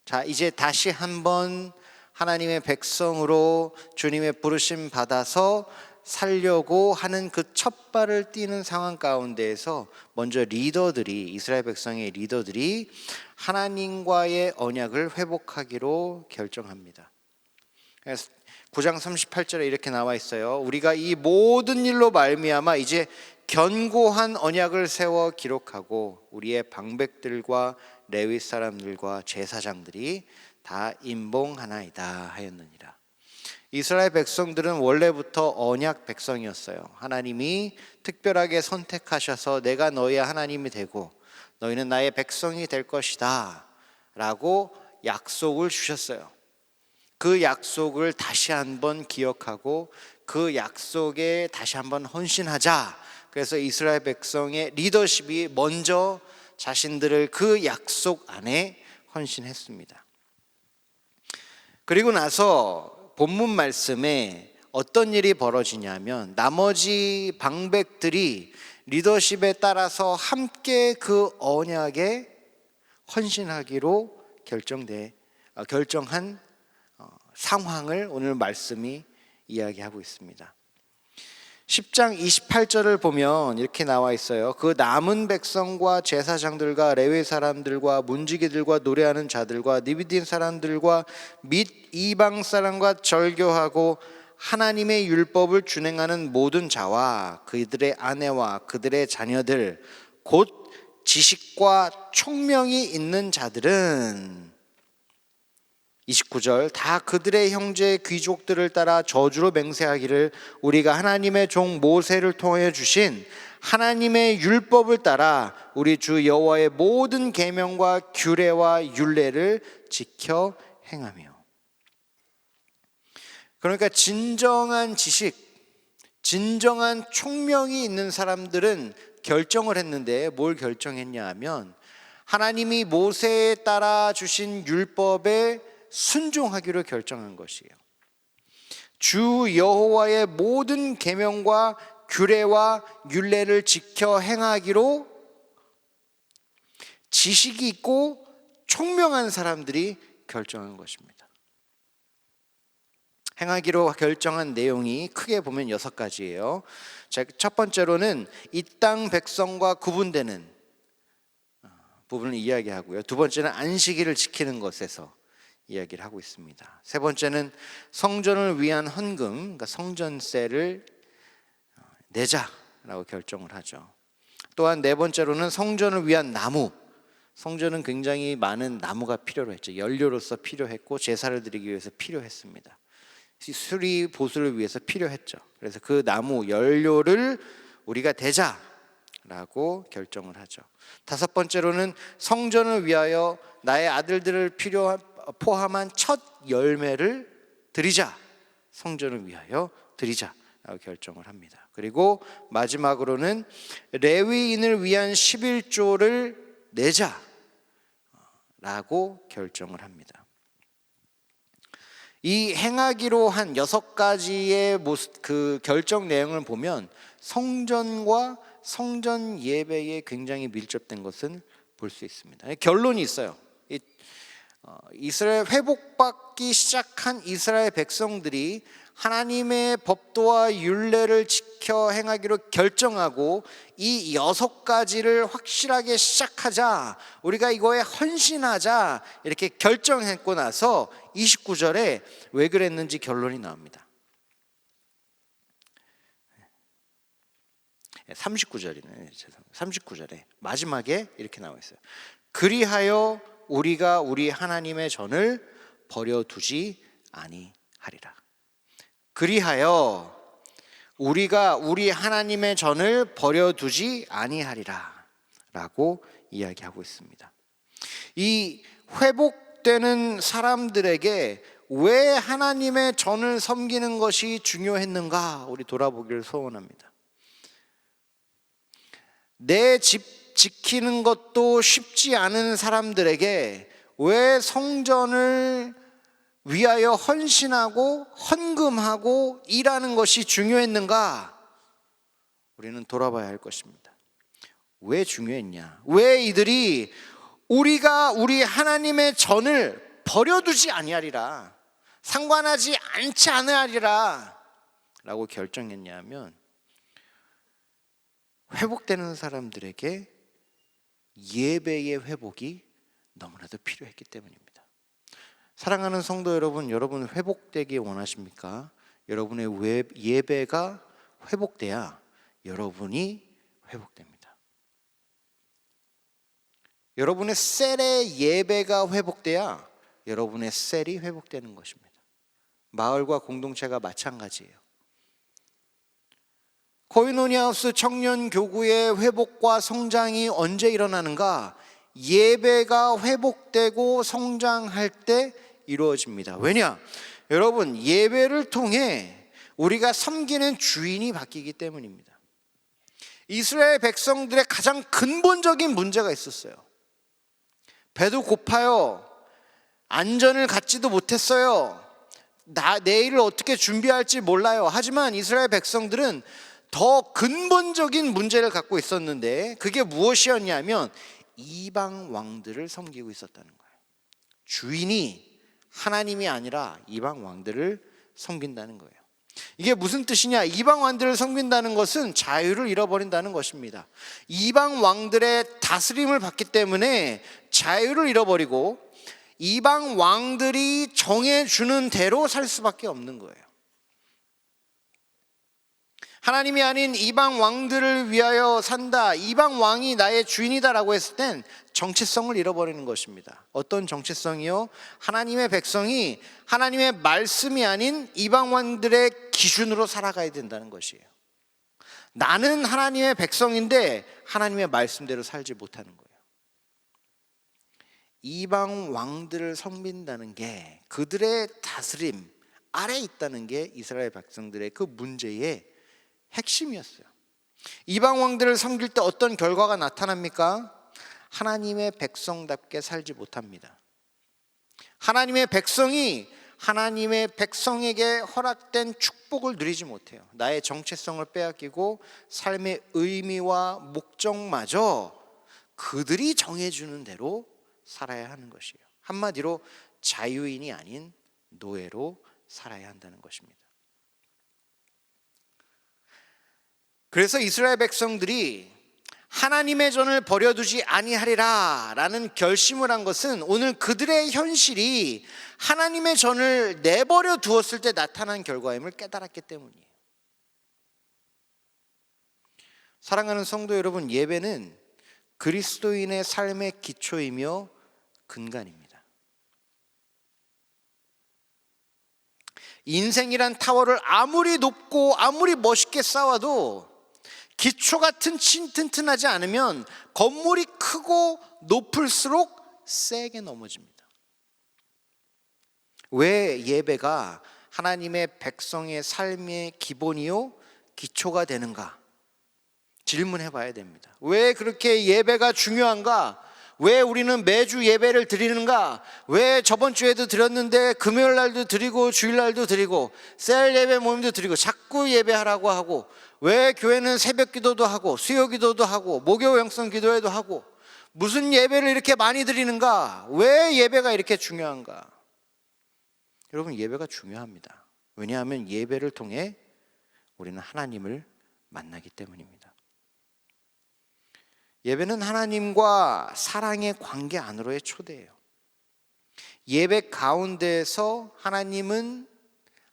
Speaker 6: 자, 이제 다시 한번 하나님의 백성으로 주님의 부르심 받아서 살려고 하는 그 첫 발을 띄는 상황 가운데에서 먼저 이스라엘 백성의 리더들이 하나님과의 언약을 회복하기로 결정합니다. 그래서 9장 38절에 이렇게 나와 있어요. 우리가 이 모든 일로 말미암아 이제 견고한 언약을 세워 기록하고 우리의 방백들과 레위 사람들과 제사장들이 다 임봉하나이다 하였느니라. 이스라엘 백성들은 원래부터 언약 백성이었어요. 하나님이 특별하게 선택하셔서 내가 너희의 하나님이 되고 너희는 나의 백성이 될 것이다 라고 약속을 주셨어요. 그 약속을 다시 한번 기억하고 그 약속에 다시 한번 헌신하자. 그래서 이스라엘 백성의 리더십이 먼저 자신들을 그 약속 안에 헌신했습니다. 그리고 나서 본문 말씀에 어떤 일이 벌어지냐면 나머지 방백들이 리더십에 따라서 함께 그 언약에 헌신하기로 결정한 상황을 오늘 말씀이 이야기하고 있습니다. 10장 28절을 보면 이렇게 나와 있어요. 그 남은 백성과 제사장들과 레위 사람들과 문지기들과 노래하는 자들과 느비딘 사람들과 및 이방 사람과 절교하고 하나님의 율법을 준행하는 모든 자와 그들의 아내와 그들의 자녀들 곧 지식과 총명이 있는 자들은 29절 다 그들의 형제 귀족들을 따라 저주로 맹세하기를 우리가 하나님의 종 모세를 통하여 주신 하나님의 율법을 따라 우리 주 여호와의 모든 계명과 규례와 율례를 지켜 행하며. 그러니까 진정한 지식, 진정한 총명이 있는 사람들은 결정을 했는데 뭘 결정했냐 하면 하나님이 모세에 따라 주신 율법에 순종하기로 결정한 것이에요. 주 여호와의 모든 계명과 규례와 율례를 지켜 행하기로 지식이 있고 총명한 사람들이 결정한 것입니다. 행하기로 결정한 내용이 크게 보면 6가지예요. 첫 번째로는 이 땅 백성과 구분되는 부분을 이야기하고요. 두 번째는 안식일을 지키는 것에서 이야기를 하고 있습니다. 세 번째는 성전을 위한 헌금, 그러니까 성전세를 내자라고 결정을 하죠. 또한 네 번째로는 성전을 위한 나무, 성전은 굉장히 많은 나무가 필요로 했죠. 연료로서 필요했고 제사를 드리기 위해서 필요했습니다. 수리 보수를 위해서 필요했죠. 그래서 그 나무 연료를 우리가 대자라고 결정을 하죠. 다섯 번째로는 성전을 위하여 나의 아들들을 포함한 첫 열매를 드리자, 성전을 위하여 드리자라고 결정을 합니다. 그리고 마지막으로는 레위인을 위한 11조를 내자라고 결정을 합니다. 이 행하기로 한 6가지의 그 결정 내용을 보면 성전과 성전 예배에 굉장히 밀접된 것은 볼 수 있습니다. 결론이 있어요. 이스라엘 회복받기 시작한 이스라엘 백성들이 하나님의 법도와 율례를 지켜 행하기로 결정하고 이 6가지를 확실하게 시작하자, 우리가 이거에 헌신하자 이렇게 결정했고 나서 29절에 왜 그랬는지 결론이 나옵니다. 39절이네. 39절에 마지막에 이렇게 나와 있어요. 그리하여 우리가 우리 하나님의 전을 버려두지 아니하리라. 그리하여 우리가 우리 하나님의 전을 버려두지 아니하리라 라고 이야기하고 있습니다. 이 회복되는 사람들에게 왜 하나님의 전을 섬기는 것이 중요했는가 우리 돌아보기를 소원합니다. 내 집 지키는 것도 쉽지 않은 사람들에게 왜 성전을 위하여 헌신하고 헌금하고 일하는 것이 중요했는가? 우리는 돌아봐야 할 것입니다. 왜 중요했냐? 왜 이들이 우리가 우리 하나님의 전을 버려두지 아니하리라, 상관하지 않지 않으리라 라고 결정했냐 하면, 회복되는 사람들에게 예배의 회복이 너무나도 필요했기 때문입니다. 사랑하는 성도 여러분, 여러분 회복되기 원하십니까? 여러분의 예배가 회복돼야 여러분이 회복됩니다. 여러분의 셀의 예배가 회복돼야 여러분의 셀이 회복되는 것입니다. 마을과 공동체가 마찬가지예요. 코이노니아우스 청년교구의 회복과 성장이 언제 일어나는가? 예배가 회복되고 성장할 때 이루어집니다. 왜냐? 여러분, 예배를 통해 우리가 섬기는 주인이 바뀌기 때문입니다. 이스라엘 백성들의 가장 근본적인 문제가 있었어요. 배도 고파요. 안전을 갖지도 못했어요. 내일을 어떻게 준비할지 몰라요. 하지만 이스라엘 백성들은 더 근본적인 문제를 갖고 있었는데, 그게 무엇이었냐면 이방 왕들을 섬기고 있었다는 거예요. 주인이 하나님이 아니라 이방 왕들을 섬긴다는 거예요. 이게 무슨 뜻이냐? 이방 왕들을 섬긴다는 것은 자유를 잃어버린다는 것입니다. 이방 왕들의 다스림을 받기 때문에 자유를 잃어버리고 이방 왕들이 정해주는 대로 살 수밖에 없는 거예요. 하나님이 아닌 이방 왕들을 위하여 산다, 이방 왕이 나의 주인이다라고 했을 땐 정체성을 잃어버리는 것입니다. 어떤 정체성이요? 하나님의 백성이 하나님의 말씀이 아닌 이방 왕들의 기준으로 살아가야 된다는 것이에요. 나는 하나님의 백성인데 하나님의 말씀대로 살지 못하는 거예요. 이방 왕들을 섬긴다는 게, 그들의 다스림 아래에 있다는 게 이스라엘 백성들의 그 문제의 핵심이었어요. 이방 왕들을 섬길 때 어떤 결과가 나타납니까? 하나님의 백성답게 살지 못합니다. 하나님의 백성이 하나님의 백성에게 허락된 축복을 누리지 못해요. 나의 정체성을 빼앗기고 삶의 의미와 목적마저 그들이 정해주는 대로 살아야 하는 것이에요. 한마디로 자유인이 아닌 노예로 살아야 한다는 것입니다. 그래서 이스라엘 백성들이 하나님의 전을 버려두지 아니하리라 라는 결심을 한 것은 오늘 그들의 현실이 하나님의 전을 내버려 두었을 때 나타난 결과임을 깨달았기 때문이에요. 사랑하는 성도 여러분, 예배는 그리스도인의 삶의 기초이며 근간입니다. 인생이란 타워를 아무리 높고 아무리 멋있게 쌓아도 기초가 튼튼하지 않으면 건물이 크고 높을수록 세게 넘어집니다. 왜 예배가 하나님의 백성의 삶의 기본이요 기초가 되는가? 질문해 봐야 됩니다. 왜 그렇게 예배가 중요한가? 왜 우리는 매주 예배를 드리는가? 왜 저번 주에도 드렸는데 금요일 날도 드리고 주일 날도 드리고 셀 예배 모임도 드리고 자꾸 예배하라고 하고, 왜 교회는 새벽 기도도 하고 수요 기도도 하고 목요 영성 기도회도 하고, 무슨 예배를 이렇게 많이 드리는가? 왜 예배가 이렇게 중요한가? 여러분, 예배가 중요합니다. 왜냐하면 예배를 통해 우리는 하나님을 만나기 때문입니다. 예배는 하나님과 사랑의 관계 안으로의 초대예요. 예배 가운데에서 하나님은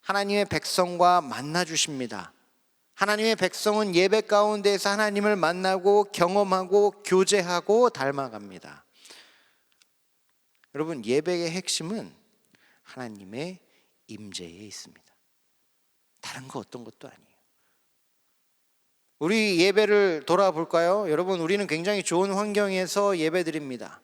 Speaker 6: 하나님의 백성과 만나 주십니다. 하나님의 백성은 예배 가운데에서 하나님을 만나고 경험하고 교제하고 닮아갑니다. 여러분, 예배의 핵심은 하나님의 임재에 있습니다. 다른 거 어떤 것도 아니에요. 우리 예배를 돌아볼까요? 여러분, 우리는 굉장히 좋은 환경에서 예배드립니다.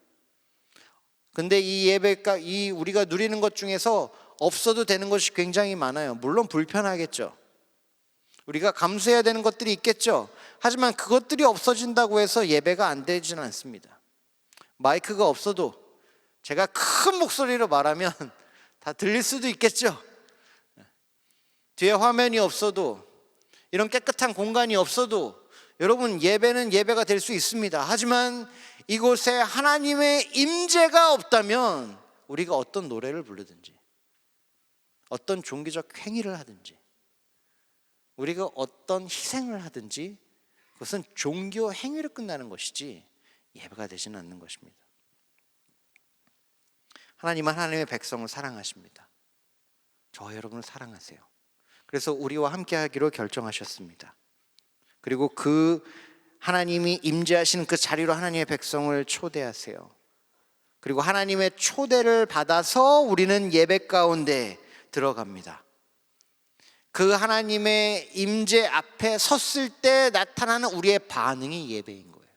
Speaker 6: 근데 이 예배가 우리가 누리는 것 중에서 없어도 되는 것이 굉장히 많아요. 물론 불편하겠죠. 우리가 감수해야 되는 것들이 있겠죠. 하지만 그것들이 없어진다고 해서 예배가 안 되지는 않습니다. 마이크가 없어도 제가 큰 목소리로 말하면 다 들릴 수도 있겠죠. 뒤에 화면이 없어도, 이런 깨끗한 공간이 없어도 여러분, 예배는 예배가 될 수 있습니다. 하지만 이곳에 하나님의 임재가 없다면 우리가 어떤 노래를 부르든지, 어떤 종교적 행위를 하든지, 우리가 어떤 희생을 하든지 그것은 종교 행위로 끝나는 것이지 예배가 되지는 않는 것입니다. 하나님은 하나님의 백성을 사랑하십니다. 저와 여러분을 사랑하세요. 그래서 우리와 함께 하기로 결정하셨습니다. 그리고 그 하나님이 임재하시는 그 자리로 하나님의 백성을 초대하세요. 그리고 하나님의 초대를 받아서 우리는 예배 가운데 들어갑니다. 그 하나님의 임재 앞에 섰을 때 나타나는 우리의 반응이 예배인 거예요.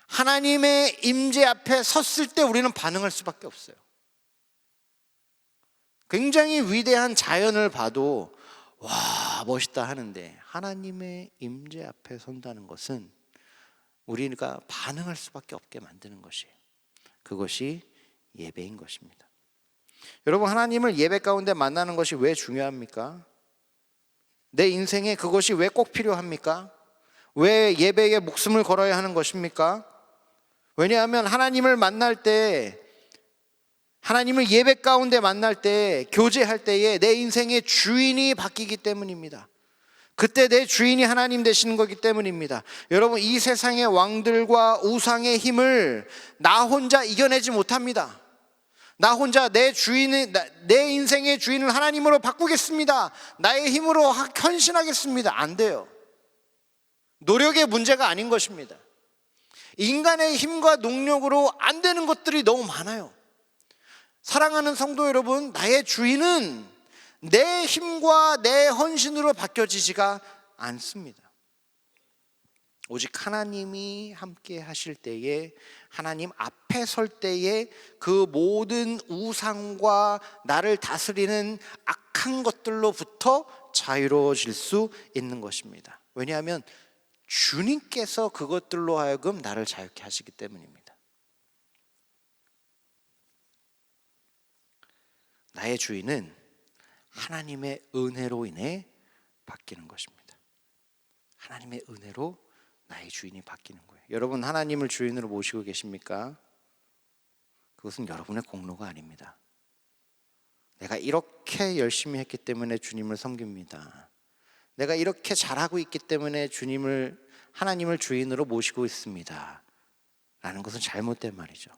Speaker 6: 하나님의 임재 앞에 섰을 때 우리는 반응할 수밖에 없어요. 굉장히 위대한 자연을 봐도 와, 멋있다 하는데 하나님의 임재 앞에 선다는 것은 우리가 반응할 수밖에 없게 만드는 것이에요. 그것이 예배인 것입니다. 여러분, 하나님을 예배 가운데 만나는 것이 왜 중요합니까? 내 인생에 그것이 왜 꼭 필요합니까? 왜 예배에 목숨을 걸어야 하는 것입니까? 왜냐하면 하나님을 만날 때, 하나님을 예배 가운데 만날 때, 교제할 때에 내 인생의 주인이 바뀌기 때문입니다. 그때 내 주인이 하나님 되시는 거기 때문입니다. 여러분, 이 세상의 왕들과 우상의 힘을 나 혼자 이겨내지 못합니다. 나 혼자 내 인생의 주인을 하나님으로 바꾸겠습니다, 나의 힘으로 헌신하겠습니다, 안 돼요. 노력의 문제가 아닌 것입니다. 인간의 힘과 능력으로 안 되는 것들이 너무 많아요. 사랑하는 성도 여러분, 나의 주인은 내 힘과 내 헌신으로 바뀌어지지가 않습니다. 오직 하나님이 함께 하실 때에, 하나님 앞에 설 때에 그 모든 우상과 나를 다스리는 악한 것들로부터 자유로워질 수 있는 것입니다. 왜냐하면 주님께서 그것들로 하여금 나를 자유케 하시기 때문입니다. 나의 주인은 하나님의 은혜로 인해 바뀌는 것입니다. 하나님의 은혜로 나의 주인이 바뀌는 거예요. 여러분, 하나님을 주인으로 모시고 계십니까? 그것은 여러분의 공로가 아닙니다. 내가 이렇게 열심히 했기 때문에 주님을 섬깁니다. 내가 이렇게 잘하고 있기 때문에 하나님을 주인으로 모시고 있습니다 라는 것은 잘못된 말이죠.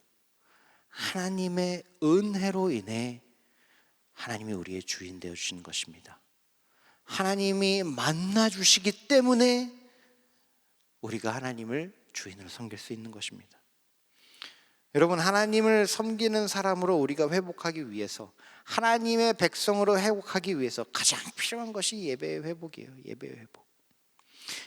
Speaker 6: 하나님의 은혜로 인해 하나님이 우리의 주인 되어 주시는 것입니다. 하나님이 만나 주시기 때문에 우리가 하나님을 주인으로 섬길 수 있는 것입니다. 여러분, 하나님을 섬기는 사람으로 우리가 회복하기 위해서, 하나님의 백성으로 회복하기 위해서 가장 필요한 것이 예배의 회복이에요. 예배의 회복.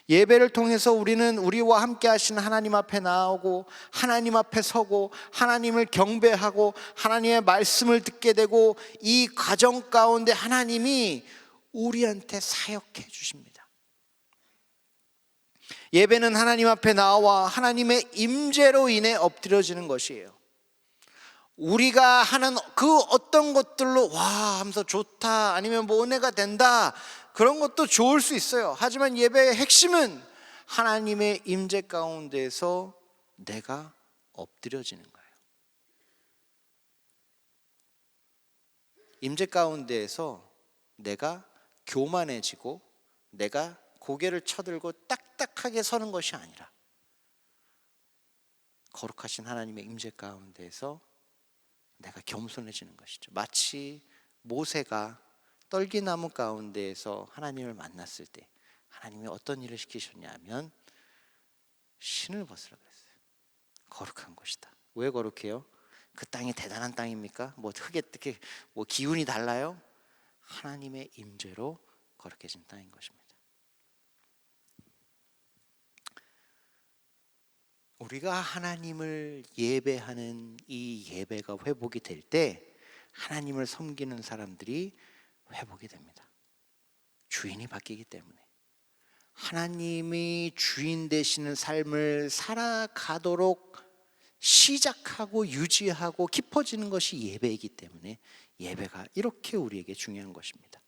Speaker 6: 예배를 통해서 우리는 우리와 함께 하시는 하나님 앞에 나오고, 하나님 앞에 서고, 하나님을 경배하고, 하나님의 말씀을 듣게 되고, 이 과정 가운데 하나님이 우리한테 사역해 주십니다. 예배는 하나님 앞에 나와 하나님의 임재로 인해 엎드려지는 것이에요. 우리가 하는 그 어떤 것들로 와 하면서 좋다, 아니면 뭐 은혜가 된다, 그런 것도 좋을 수 있어요. 하지만 예배의 핵심은 하나님의 임재 가운데서 내가 엎드려지는 거예요. 임재 가운데에서 내가 교만해지고 내가 고개를 쳐들고 딱딱하게 서는 것이 아니라, 거룩하신 하나님의 임재 가운데에서 내가 겸손해지는 것이죠. 마치 모세가 떨기나무 가운데에서 하나님을 만났을 때 하나님이 어떤 일을 시키셨냐면 신을 벗으라고 했어요. 거룩한 것이다. 왜 거룩해요? 그 땅이 대단한 땅입니까? 뭐 흙에 어떻게 뭐 기운이 달라요? 하나님의 임재로 거룩해진 땅인 것입니다. 우리가 하나님을 예배하는 이 예배가 회복이 될 때 하나님을 섬기는 사람들이 회복이 됩니다. 주인이 바뀌기 때문에. 하나님이 주인 되시는 삶을 살아가도록 시작하고 유지하고 깊어지는 것이 예배이기 때문에 예배가 이렇게 우리에게 중요한 것입니다.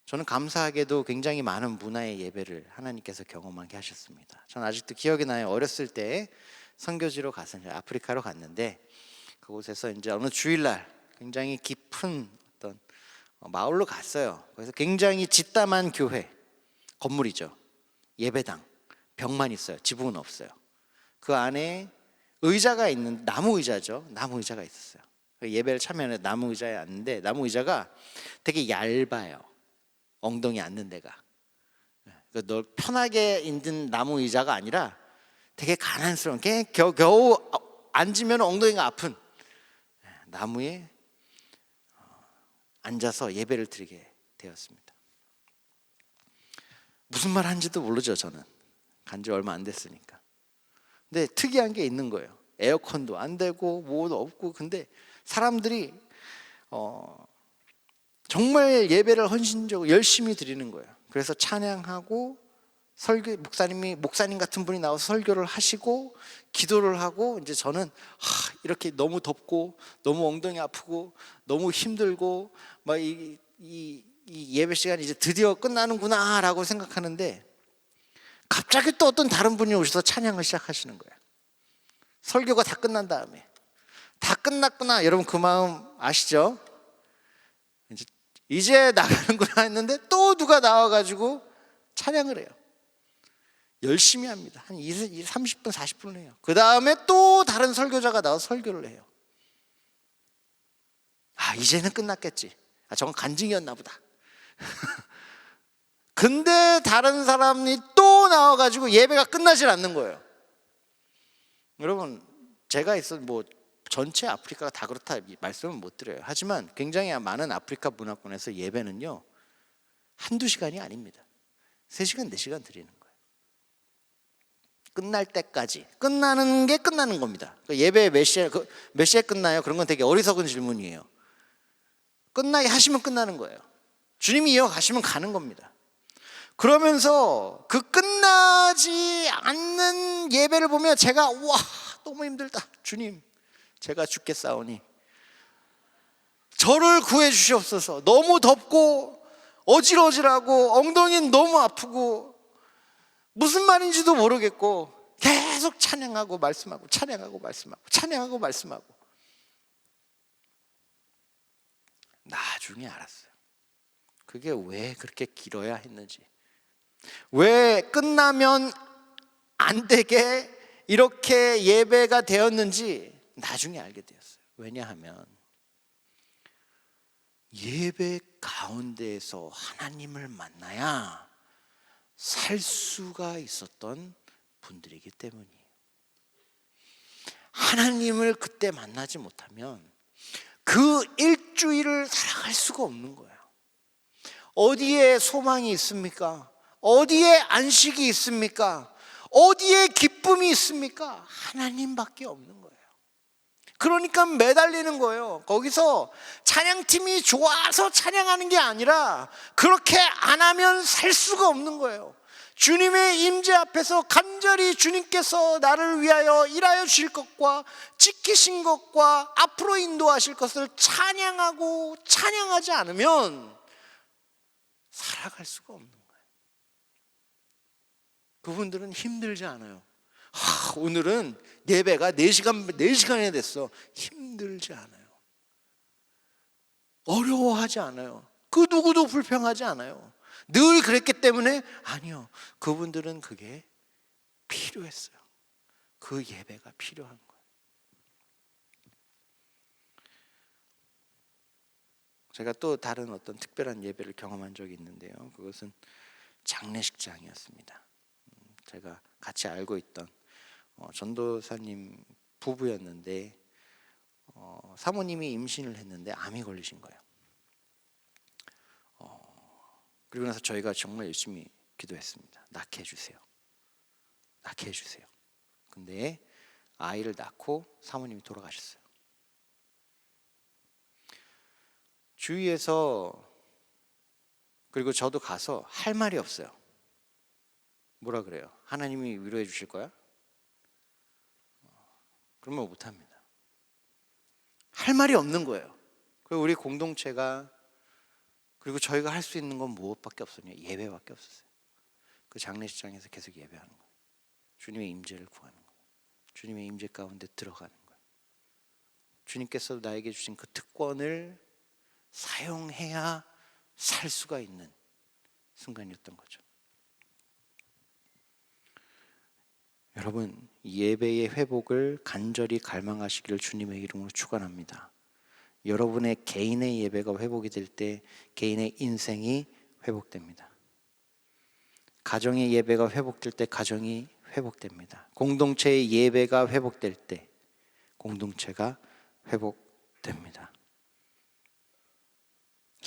Speaker 6: 저는 감사하게도 굉장히 많은 문화의 예배를 하나님께서 경험하게 하셨습니다. 저는 아직도 기억이 나요. 어렸을 때 선교지로 가서 이제 아프리카로 갔는데 그곳에서 이제 어느 주일날 굉장히 깊은 어떤 마을로 갔어요. 그래서 굉장히 짓담한 교회 건물이죠. 예배당 벽만 있어요. 지붕은 없어요. 그 안에 의자가 있는 나무 의자죠. 나무 의자가 있었어요. 예배를 참여하는 나무 의자에 앉는데 나무 의자가 되게 얇아요. 엉덩이 앉는 데가. 너 편하게 있는 나무 의자가 아니라 되게 가난스러운 게 겨우 앉으면 엉덩이가 아픈 나무에 앉아서 예배를 드리게 되었습니다. 무슨 말 하는지도 모르죠. 저는 간지 얼마 안 됐으니까. 근데 특이한 게 있는 거예요. 에어컨도 안 되고 뭐도 없고. 근데 사람들이 정말 예배를 헌신적으로 열심히 드리는 거예요. 그래서 찬양하고 목사님 같은 분이 나와서 설교를 하시고 기도를 하고 이제 저는 이렇게 너무 덥고 너무 엉덩이 아프고 너무 힘들고 막 이 예배 시간이 이제 드디어 끝나는구나라고 생각하는데 갑자기 또 어떤 다른 분이 오셔서 찬양을 시작하시는 거예요. 설교가 다 끝난 다음에 다 끝났구나. 여러분 그 마음 아시죠? 이제 나가는구나 했는데 또 누가 나와가지고 찬양을 해요. 열심히 합니다. 한 30분 40분을 해요. 그 다음에 또 다른 설교자가 나와서 설교를 해요. 이제는 끝났겠지. 저건 간증이었나 보다. 근데 다른 사람이 또 나와가지고 예배가 끝나질 않는 거예요. 여러분 제가 전체 아프리카가 다 그렇다 말씀은 못 드려요. 하지만 굉장히 많은 아프리카 문화권에서 예배는요 한두 시간이 아닙니다. 3시간 4시간 드리는 거예요. 끝날 때까지. 끝나는 게 끝나는 겁니다. 예배 몇 시에 끝나요? 그런 건 되게 어리석은 질문이에요. 끝나게 하시면 끝나는 거예요. 주님이 이어가시면 가는 겁니다. 그러면서 그 끝나지 않는 예배를 보면 제가 너무 힘들다. 주님 제가 죽겠사오니 저를 구해 주시옵소서. 너무 덥고 어질어질하고 엉덩이는 너무 아프고 무슨 말인지도 모르겠고 계속 찬양하고 말씀하고 찬양하고 말씀하고 찬양하고 말씀하고. 나중에 알았어요. 그게 왜 그렇게 길어야 했는지, 왜 끝나면 안 되게 이렇게 예배가 되었는지 나중에 알게 되었어요. 왜냐하면 예배 가운데에서 하나님을 만나야 살 수가 있었던 분들이기 때문이에요. 하나님을 그때 만나지 못하면 그 일주일을 살아갈 수가 없는 거예요. 어디에 소망이 있습니까? 어디에 안식이 있습니까? 어디에 기쁨이 있습니까? 하나님밖에 없는 거예요. 그러니까 매달리는 거예요. 거기서 찬양팀이 좋아서 찬양하는 게 아니라 그렇게 안 하면 살 수가 없는 거예요. 주님의 임재 앞에서 간절히 주님께서 나를 위하여 일하여 주실 것과 지키신 것과 앞으로 인도하실 것을 찬양하고 찬양하지 않으면 살아갈 수가 없는 거예요. 그분들은 힘들지 않아요. 오늘은 예배가 4시간이 됐어. 힘들지 않아요. 어려워하지 않아요. 그 누구도 불평하지 않아요. 늘 그랬기 때문에 아니요. 그분들은 그게 필요했어요. 그 예배가 필요한 거예요. 제가 또 다른 어떤 특별한 예배를 경험한 적이 있는데요. 그것은 장례식장이었습니다. 제가 같이 알고 있던 전도사님 부부였는데 사모님이 임신을 했는데 암이 걸리신 거예요. 그리고 나서 저희가 정말 열심히 기도했습니다. 낳게 해주세요. 낳게 해주세요. 근데 아이를 낳고 사모님이 돌아가셨어요. 주위에서 그리고 저도 가서 할 말이 없어요. 뭐라 그래요? 하나님이 위로해 주실 거야? 그러면 못합니다. 할 말이 없는 거예요. 그리고 우리 공동체가 그리고 저희가 할 수 있는 건 무엇밖에 없었냐? 예배밖에 없었어요. 그 장례식장에서 계속 예배하는 거예요. 주님의 임재를 구하는 거예요. 주님의 임재 가운데 들어가는 거예요. 주님께서 나에게 주신 그 특권을 사용해야 살 수가 있는 순간이었던 거죠. 여러분, 예배의 회복을 간절히 갈망하시기를 주님의 이름으로 축원합니다. 여러분의 개인의 예배가 회복이 될 때 개인의 인생이 회복됩니다. 가정의 예배가 회복될 때 가정이 회복됩니다. 공동체의 예배가 회복될 때 공동체가 회복됩니다.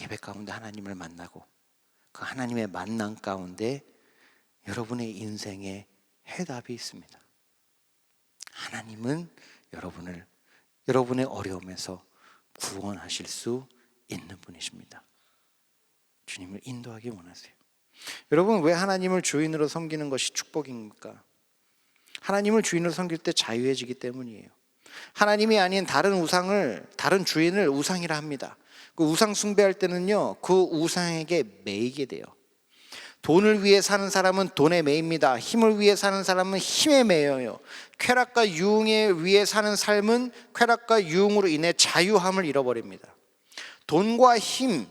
Speaker 6: 예배 가운데 하나님을 만나고 그 하나님의 만남 가운데 여러분의 인생에 해답이 있습니다. 하나님은 여러분의 어려움에서 구원하실 수 있는 분이십니다. 주님을 인도하기 원하세요. 여러분, 왜 하나님을 주인으로 섬기는 것이 축복입니까? 하나님을 주인으로 섬길 때 자유해지기 때문이에요. 하나님이 아닌 다른 주인을 우상이라 합니다. 그 우상 숭배할 때는요, 그 우상에게 매이게 돼요. 돈을 위해 사는 사람은 돈에 매입니다. 힘을 위해 사는 사람은 힘에 매여요. 쾌락과 유흥에 위해 사는 삶은 쾌락과 유흥으로 인해 자유함을 잃어버립니다. 돈과 힘,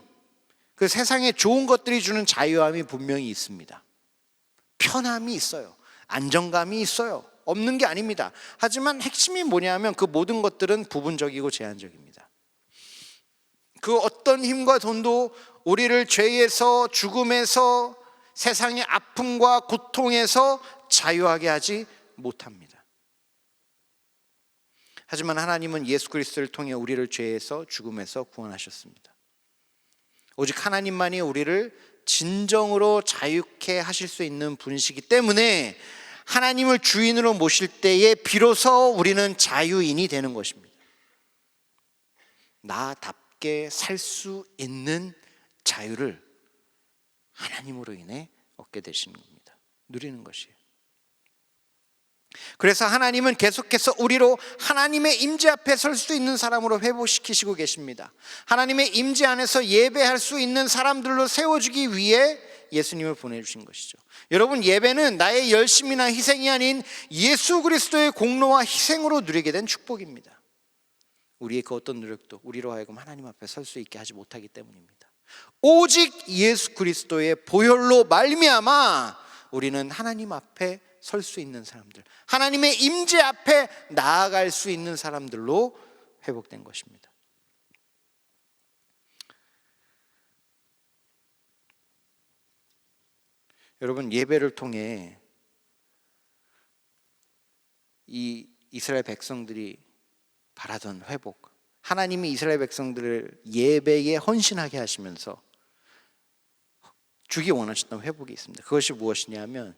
Speaker 6: 그 세상에 좋은 것들이 주는 자유함이 분명히 있습니다. 편함이 있어요. 안정감이 있어요. 없는 게 아닙니다. 하지만 핵심이 뭐냐면 그 모든 것들은 부분적이고 제한적입니다. 그 어떤 힘과 돈도 우리를 죄에서, 죽음에서, 세상의 아픔과 고통에서 자유하게 하지 못합니다. 하지만 하나님은 예수 그리스도를 통해 우리를 죄에서, 죽음에서 구원하셨습니다. 오직 하나님만이 우리를 진정으로 자유케 하실 수 있는 분이시기 때문에 하나님을 주인으로 모실 때에 비로소 우리는 자유인이 되는 것입니다. 나답게 살 수 있는 자유를 하나님으로 인해 얻게 되시는 겁니다. 누리는 것이에요. 그래서 하나님은 계속해서 우리로 하나님의 임재 앞에 설 수 있는 사람으로 회복시키시고 계십니다. 하나님의 임재 안에서 예배할 수 있는 사람들로 세워주기 위해 예수님을 보내주신 것이죠. 여러분, 예배는 나의 열심이나 희생이 아닌 예수 그리스도의 공로와 희생으로 누리게 된 축복입니다. 우리의 그 어떤 노력도 우리로 하여금 하나님 앞에 설 수 있게 하지 못하기 때문입니다. 오직 예수 그리스도의 보혈로 말미암아 우리는 하나님 앞에 설 수 있는 사람들, 하나님의 임재 앞에 나아갈 수 있는 사람들로 회복된 것입니다. 여러분, 예배를 통해 이 이스라엘 백성들이 바라던 회복, 하나님이 이스라엘 백성들을 예배에 헌신하게 하시면서 주기 원하셨던 회복이 있습니다. 그것이 무엇이냐면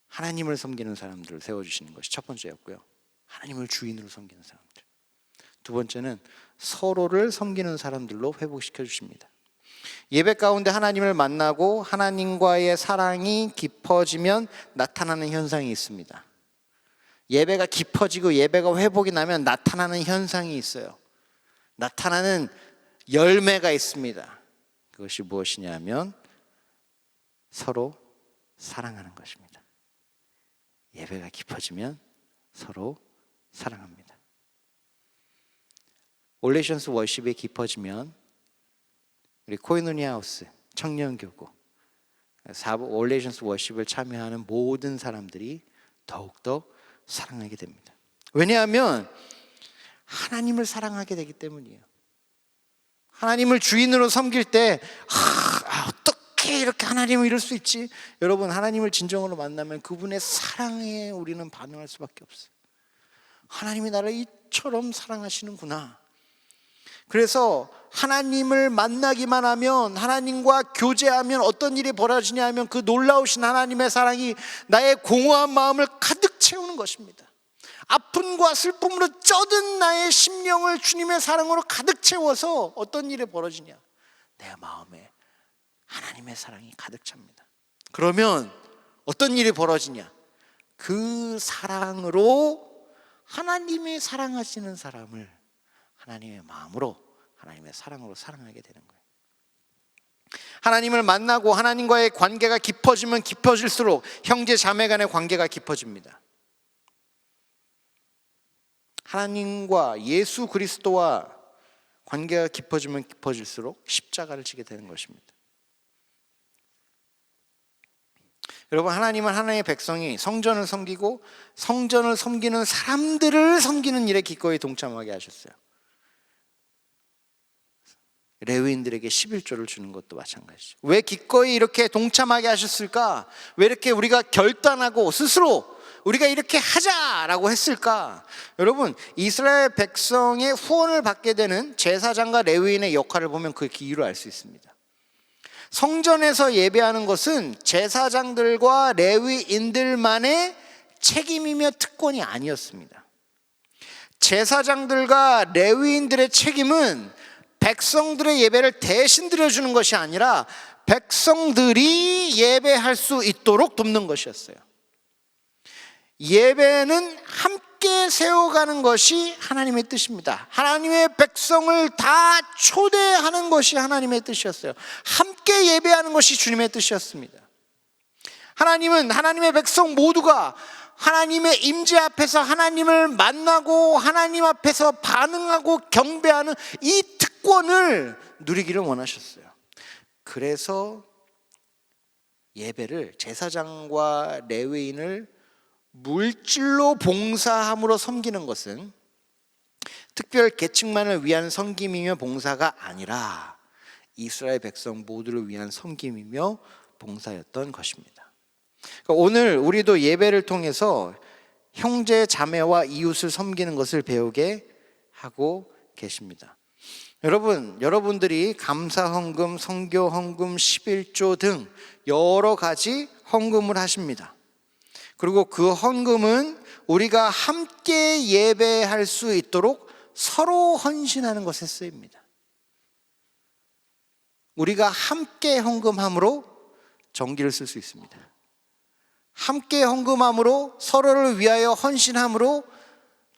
Speaker 6: 하나님을 섬기는 사람들을 세워주시는 것이 첫 번째였고요. 하나님을 주인으로 섬기는 사람들. 두 번째는 서로를 섬기는 사람들로 회복시켜 주십니다. 예배 가운데 하나님을 만나고 하나님과의 사랑이 깊어지면 나타나는 현상이 있습니다. 예배가 깊어지고 예배가 회복이 나면 나타나는 현상이 있어요. 나타나는 열매가 있습니다. 그것이 무엇이냐면 서로 사랑하는 것입니다. 예배가 깊어지면 서로 사랑합니다. 올레이션스 워십이 깊어지면 우리 코이노니아 하우스 청년교구 올레이션스 워십을 참여하는 모든 사람들이 더욱더 사랑하게 됩니다. 왜냐하면 하나님을 사랑하게 되기 때문이에요. 하나님을 주인으로 섬길 때 어떻게 이렇게 하나님을 이룰 수 있지? 여러분, 하나님을 진정으로 만나면 그분의 사랑에 우리는 반응할 수밖에 없어요. 하나님이 나를 이처럼 사랑하시는구나. 그래서 하나님을 만나기만 하면, 하나님과 교제하면 어떤 일이 벌어지냐 하면 그 놀라우신 하나님의 사랑이 나의 공허한 마음을 가득 채우는 치는 것입니다. 아픔과 슬픔으로 쩌든 나의 심령을 주님의 사랑으로 가득 채워서 어떤 일이 벌어지냐? 내 마음에 하나님의 사랑이 가득 찹니다. 그러면 어떤 일이 벌어지냐? 그 사랑으로 하나님이 사랑하시는 사람을 하나님의 마음으로, 하나님의 사랑으로 사랑하게 되는 거예요. 하나님을 만나고 하나님과의 관계가 깊어지면 깊어질수록 형제 자매 간의 관계가 깊어집니다. 하나님과 예수 그리스도와 관계가 깊어지면 깊어질수록 십자가를 지게 되는 것입니다. 여러분, 하나님은 하나님의 백성이 성전을 섬기고 성전을 섬기는 사람들을 섬기는 일에 기꺼이 동참하게 하셨어요. 레위인들에게 11조를 주는 것도 마찬가지죠. 왜 기꺼이 이렇게 동참하게 하셨을까? 왜 이렇게 우리가 결단하고 스스로 우리가 이렇게 하자라고 했을까? 여러분, 이스라엘 백성의 후원을 받게 되는 제사장과 레위인의 역할을 보면 그 이유를 알 수 있습니다. 성전에서 예배하는 것은 제사장들과 레위인들만의 책임이며 특권이 아니었습니다. 제사장들과 레위인들의 책임은 백성들의 예배를 대신 드려주는 것이 아니라 백성들이 예배할 수 있도록 돕는 것이었어요. 예배는 함께 세워가는 것이 하나님의 뜻입니다. 하나님의 백성을 다 초대하는 것이 하나님의 뜻이었어요. 함께 예배하는 것이 주님의 뜻이었습니다. 하나님은 하나님의 백성 모두가 하나님의 임재 앞에서 하나님을 만나고 하나님 앞에서 반응하고 경배하는 이 특권을 누리기를 원하셨어요. 그래서 예배를, 제사장과 레위인을 물질로 봉사함으로 섬기는 것은 특별 계층만을 위한 섬김이며 봉사가 아니라 이스라엘 백성 모두를 위한 섬김이며 봉사였던 것입니다. 그러니까 오늘 우리도 예배를 통해서 형제 자매와 이웃을 섬기는 것을 배우게 하고 계십니다. 여러분들이 감사 헌금, 선교 헌금, 11조 등 여러 가지 헌금을 하십니다. 그리고 그 헌금은 우리가 함께 예배할 수 있도록 서로 헌신하는 것에 쓰입니다. 우리가 함께 헌금함으로 전기를 쓸 수 있습니다. 함께 헌금함으로 서로를 위하여 헌신함으로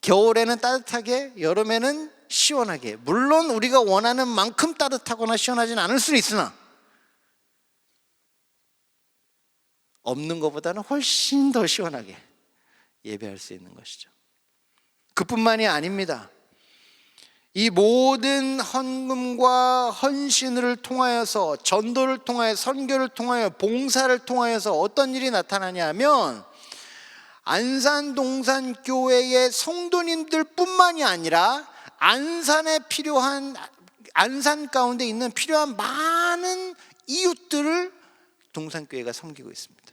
Speaker 6: 겨울에는 따뜻하게, 여름에는 시원하게, 물론 우리가 원하는 만큼 따뜻하거나 시원하지는 않을 수 있으나 없는 것보다는 훨씬 더 시원하게 예배할 수 있는 것이죠. 그뿐만이 아닙니다. 이 모든 헌금과 헌신을 통하여서, 전도를 통하여, 선교를 통하여, 봉사를 통하여서 어떤 일이 나타나냐 하면 안산동산교회의 성도님들 뿐만이 아니라 안산에 필요한, 안산 가운데 있는 필요한 많은 이웃들을 동산교회가 섬기고 있습니다.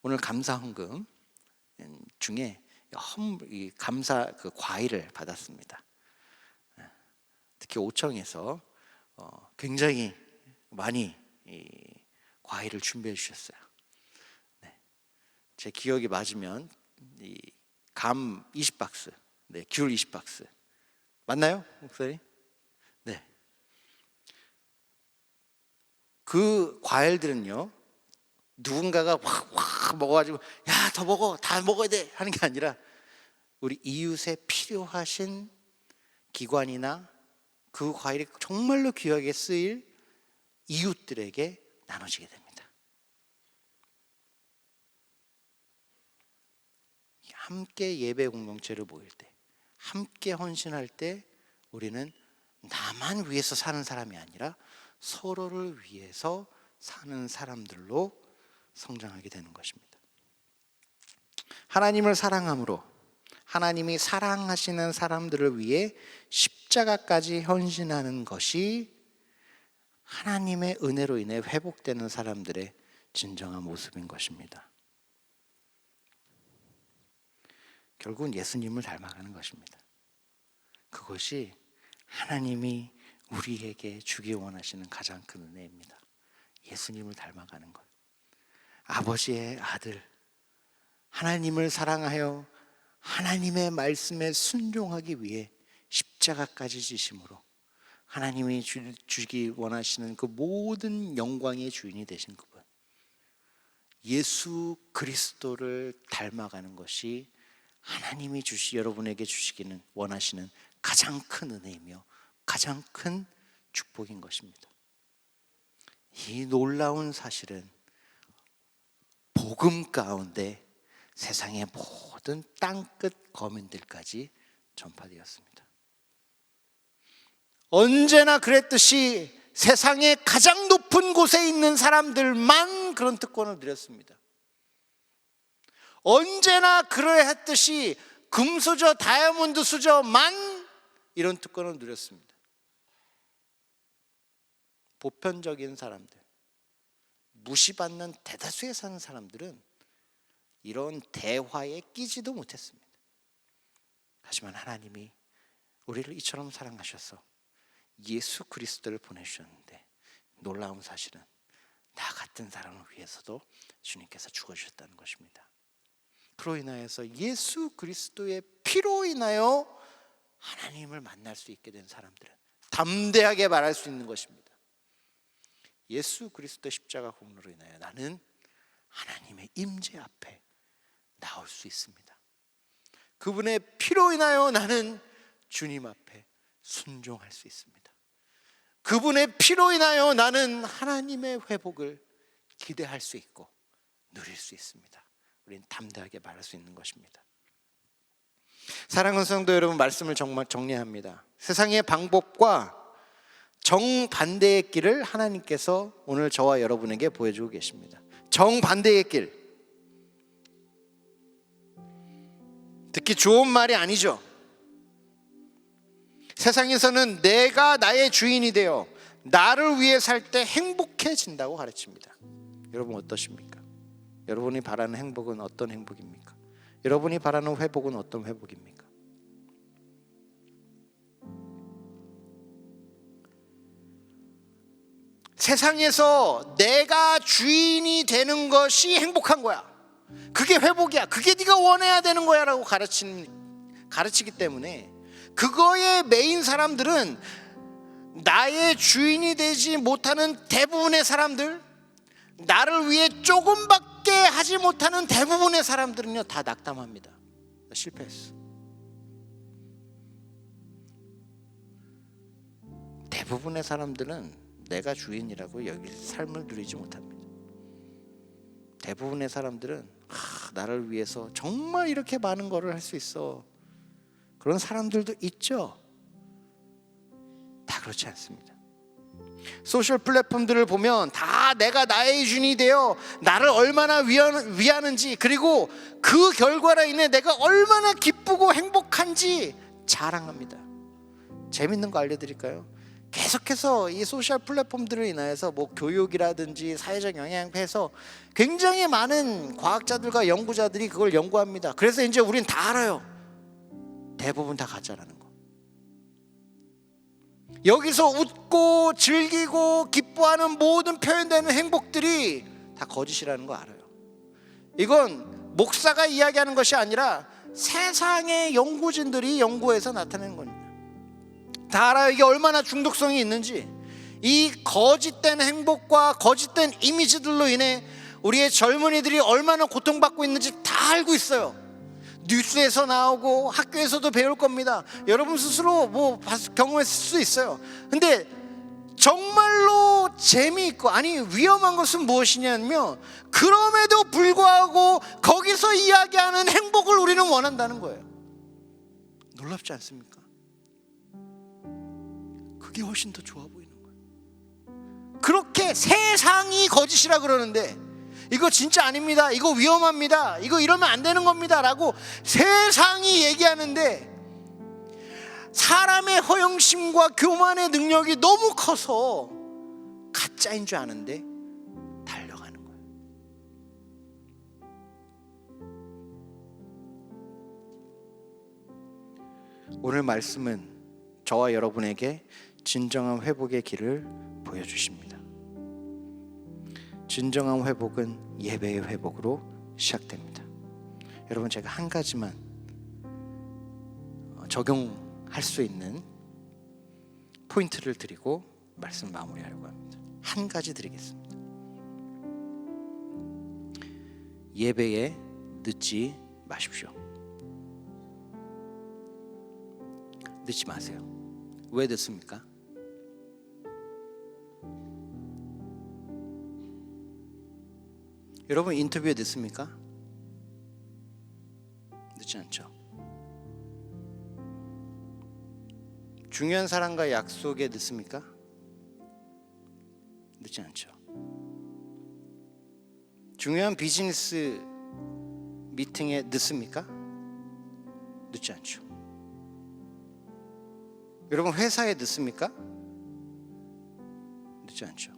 Speaker 6: 오늘 감사 헌금 중에 감사 그 과일을 받았습니다. 특히 오청에서 굉장히 많이 과일을 준비해 주셨어요. 제 기억이 맞으면 감 20박스, 귤 20박스 맞나요, 목사님? 네. 그 과일들은요, 누군가가 확 먹어가지고 야, 더 먹어, 다 먹어야 돼 하는 게 아니라 우리 이웃에 필요하신 기관이나 그 과일이 정말로 귀하게 쓰일 이웃들에게 나눠지게 됩니다. 함께 예배 공동체를 모일 때, 함께 헌신할 때 우리는 나만 위해서 사는 사람이 아니라 서로를 위해서 사는 사람들로 성장하게 되는 것입니다. 하나님을 사랑함으로 하나님이 사랑하시는 사람들을 위해 십자가까지 헌신하는 것이 하나님의 은혜로 인해 회복되는 사람들의 진정한 모습인 것입니다. 결국은 예수님을 닮아가는 것입니다. 그것이 하나님이 우리에게 주기 원하시는 가장 큰 은혜입니다. 예수님을 닮아가는 것. 아버지의 아들, 하나님을 사랑하여 하나님의 말씀에 순종하기 위해 십자가까지 지심으로 하나님이 주기 원하시는 그 모든 영광의 주인이 되신 그분, 예수 그리스도를 닮아가는 것이 하나님이 여러분에게 주시기는 원하시는 가장 큰 은혜이며 가장 큰 축복인 것입니다. 이 놀라운 사실은 복음 가운데 세상의 모든 땅끝 거민들까지 전파되었습니다. 언제나 그랬듯이 세상의 가장 높은 곳에 있는 사람들만 그런 특권을 누렸습니다. 언제나 그러했듯이 금수저, 다이아몬드 수저만 이런 특권을 누렸습니다. 보편적인 사람들, 무시받는 대다수에 사는 사람들은 이런 대화에 끼지도 못했습니다. 하지만 하나님이 우리를 이처럼 사랑하셔서 예수 그리스도를 보내주셨는데, 놀라운 사실은 나 같은 사람을 위해서도 주님께서 죽어주셨다는 것입니다. 그로 인하여서 예수 그리스도의 피로 인하여 하나님을 만날 수 있게 된 사람들은 담대하게 말할 수 있는 것입니다. 예수 그리스도 십자가 공로로 인하여 나는 하나님의 임재 앞에 나올 수 있습니다. 그분의 피로 인하여 나는 주님 앞에 순종할 수 있습니다. 그분의 피로 인하여 나는 하나님의 회복을 기대할 수 있고 누릴 수 있습니다. 우리는 담대하게 말할 수 있는 것입니다. 사랑하는 성도 여러분, 말씀을 정말 정리합니다. 세상의 방법과 정반대의 길을 하나님께서 오늘 저와 여러분에게 보여주고 계십니다. 정반대의 길, 듣기 좋은 말이 아니죠. 세상에서는 내가 나의 주인이 되어 나를 위해 살 때 행복해진다고 가르칩니다. 여러분 어떠십니까? 여러분이 바라는 행복은 어떤 행복입니까? 여러분이 바라는 회복은 어떤 회복입니까? 세상에서 내가 주인이 되는 것이 행복한 거야. 그게 회복이야. 그게 네가 원해야 되는 거야 라고 가르치기 때문에 그거에 매인 사람들은 나의 주인이 되지 못하는 대부분의 사람들, 나를 위해 조금밖에 하지 못하는 대부분의 사람들은요 다 낙담합니다. 실패했어. 대부분의 사람들은 내가 주인이라고 여길 삶을 누리지 못합니다. 대부분의 사람들은 나를 위해서 정말 이렇게 많은 거를 할 수 있어, 그런 사람들도 있죠. 다 그렇지 않습니다. 소셜 플랫폼들을 보면 다 내가 나의 주인이 되어 나를 얼마나 위하는지, 그리고 그 결과로 인해 내가 얼마나 기쁘고 행복한지 자랑합니다. 재밌는 거 알려드릴까요? 계속해서 이 소셜 플랫폼들을 인하여서 뭐 교육이라든지 사회적 영향해서 굉장히 많은 과학자들과 연구자들이 그걸 연구합니다. 그래서 이제 우린 다 알아요. 대부분 다 가짜라는 거. 여기서 웃고 즐기고 기뻐하는 모든 표현되는 행복들이 다 거짓이라는 거 알아요. 이건 목사가 이야기하는 것이 아니라 세상의 연구진들이 연구해서 나타내는 겁니다. 다 알아요. 이게 얼마나 중독성이 있는지. 이 거짓된 행복과 거짓된 이미지들로 인해 우리의 젊은이들이 얼마나 고통받고 있는지 다 알고 있어요. 뉴스에서 나오고 학교에서도 배울 겁니다. 여러분 스스로 뭐 경험했을 수 있어요. 근데 정말로 재미있고, 아니 위험한 것은 무엇이냐면, 그럼에도 불구하고 거기서 이야기하는 행복을 우리는 원한다는 거예요. 놀랍지 않습니까? 그게 훨씬 더 좋아 보이는 거예요. 그렇게 세상이 거짓이라 그러는데, 이거 진짜 아닙니다, 이거 위험합니다, 이거 이러면 안 되는 겁니다 라고 세상이 얘기하는데, 사람의 허영심과 교만의 능력이 너무 커서 가짜인 줄 아는데 달려가는 거예요. 오늘 말씀은 저와 여러분에게 진정한 회복의 길을 보여주십니다. 진정한 회복은 예배의 회복으로 시작됩니다. 여러분 제가 한 가지만 적용할 수 있는 포인트를 드리고 말씀 마무리하려고 합니다. 한 가지 드리겠습니다. 예배에 늦지 마십시오. 늦지 마세요. 왜 늦습니까? 여러분 인터뷰에 늦습니까? 늦지 않죠. 중요한 사람과 약속에 늦습니까? 늦지 않죠. 중요한 비즈니스 미팅에 늦습니까? 늦지 않죠. 여러분 회사에 늦습니까? 늦지 않죠.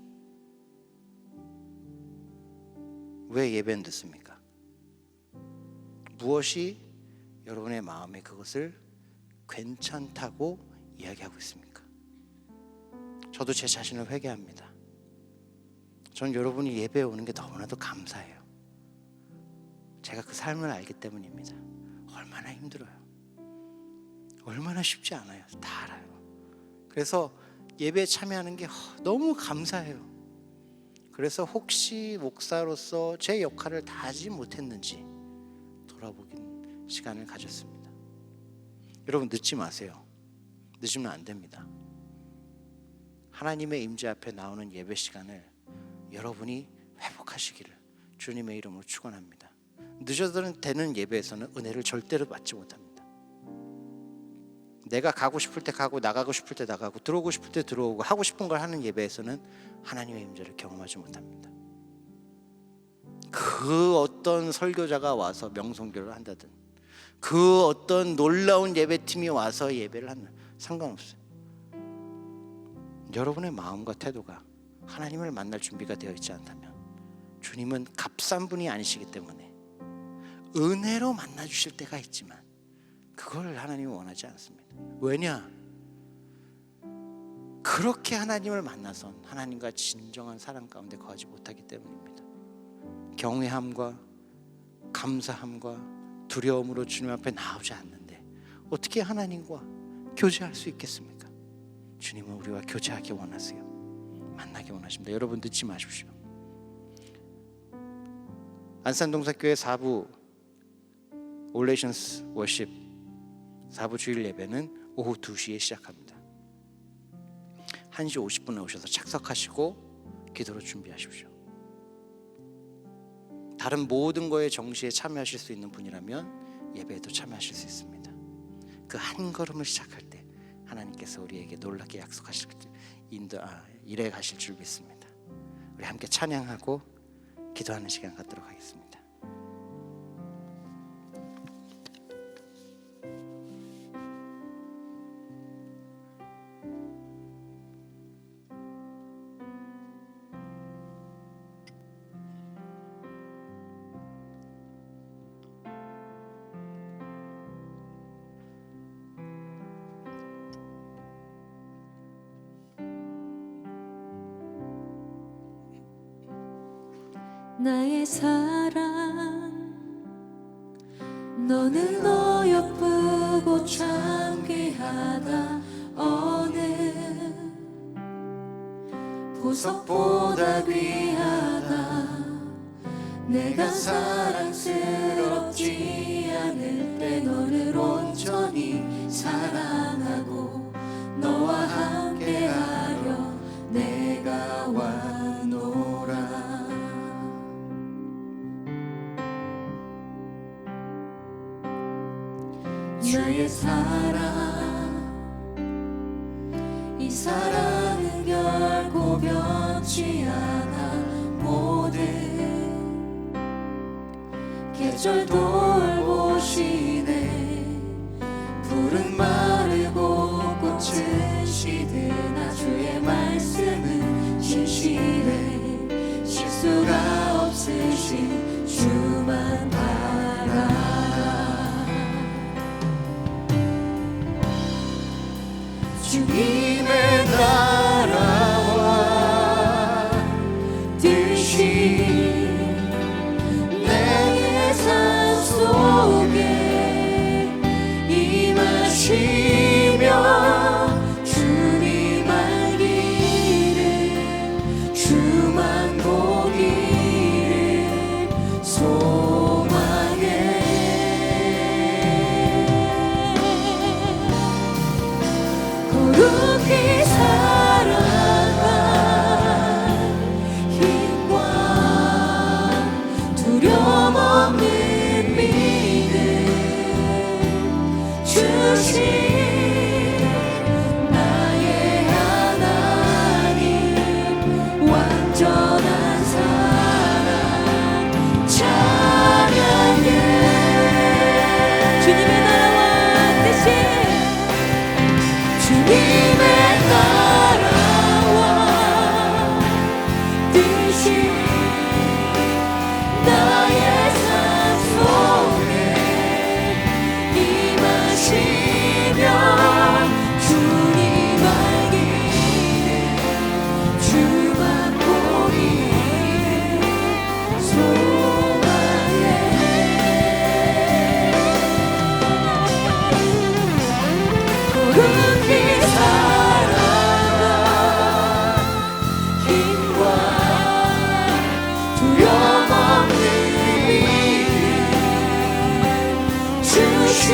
Speaker 6: 왜 예배는 늦습니까? 무엇이 여러분의 마음에 그것을 괜찮다고 이야기하고 있습니까? 저도 제 자신을 회개합니다. 전 여러분이 예배에 오는 게 너무나도 감사해요. 제가 그 삶을 알기 때문입니다. 얼마나 힘들어요. 얼마나 쉽지 않아요. 다 알아요. 그래서 예배에 참여하는 게 너무 감사해요. 그래서 혹시 목사로서 제 역할을 다 하지 못했는지 돌아보긴 시간을 가졌습니다. 여러분 늦지 마세요. 늦으면 안 됩니다. 하나님의 임재 앞에 나오는 예배 시간을 여러분이 회복하시기를 주님의 이름으로 축원합니다. 늦어도 되는 예배에서는 은혜를 절대로 받지 못합니다. 내가 가고 싶을 때 가고 나가고 싶을 때 나가고 들어오고 싶을 때 들어오고 하고 싶은 걸 하는 예배에서는 하나님의 임재를 경험하지 못합니다. 그 어떤 설교자가 와서 명성교를 한다든 그 어떤 놀라운 예배팀이 와서 예배를 하는 상관없어요. 여러분의 마음과 태도가 하나님을 만날 준비가 되어 있지 않다면 주님은 값싼 분이 아니시기 때문에 은혜로 만나 주실 때가 있지만 그걸 하나님은 원하지 않습니다. 왜냐? 그렇게 하나님을 만나선 하나님과 진정한 사랑 가운데 거하지 못하기 때문입니다. 경외함과 감사함과 두려움으로 주님 앞에 나오지 않는데 어떻게 하나님과 교제할 수 있겠습니까? 주님은 우리와 교제하기 원하세요. 만나기 원하십니다. 여러분 늦지 마십시오. 안산동사교회 4부 올레이션스 워십 4부 주일 예배는 오후 2시에 시작합니다. 1시 50분에 오셔서 착석하시고 기도로 준비하십시오. 다른 모든 거에 정시에 참여하실 수 있는 분이라면 예배에도 참여하실 수 있습니다. 그 한 걸음을 시작할 때 하나님께서 우리에게 놀랍게 약속하실 일해 가실 줄 믿습니다. 우리 함께 찬양하고 기도하는 시간 갖도록 하겠습니다.
Speaker 2: 나의 사랑 너는 어여쁘고 참 귀하다. 어느 보석보다 귀하다. 내가 사랑스럽지 않을 때 너를 온전히 사랑하고 너와 함께하려 내가 와노라. 주의 사랑 이 사랑은 결코 변치 않아. 모든 계절 돌보시네. 푸른 마르고 꽃은 시드나 주의 말씀은 진실해. 실수가 없으신 주만 바라라. 주님의 나라와 뜻이 내게 산 속 거룩히 살아가 힘과 두려움 없는 믿음 주신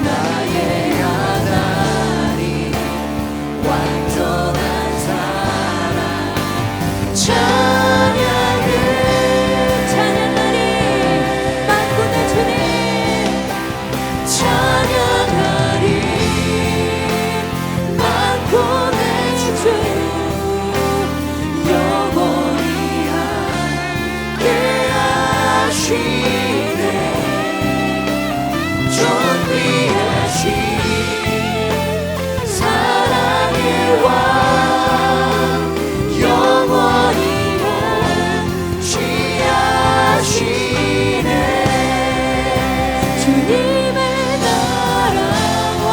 Speaker 2: 나의 하나님 완전한 사랑 찬양하리 만군의 주님 찬양하리 만군의 주 영원히 함께 하시네 존귀하신 사랑의 왕 영원히 함께하시네 주님의 나라와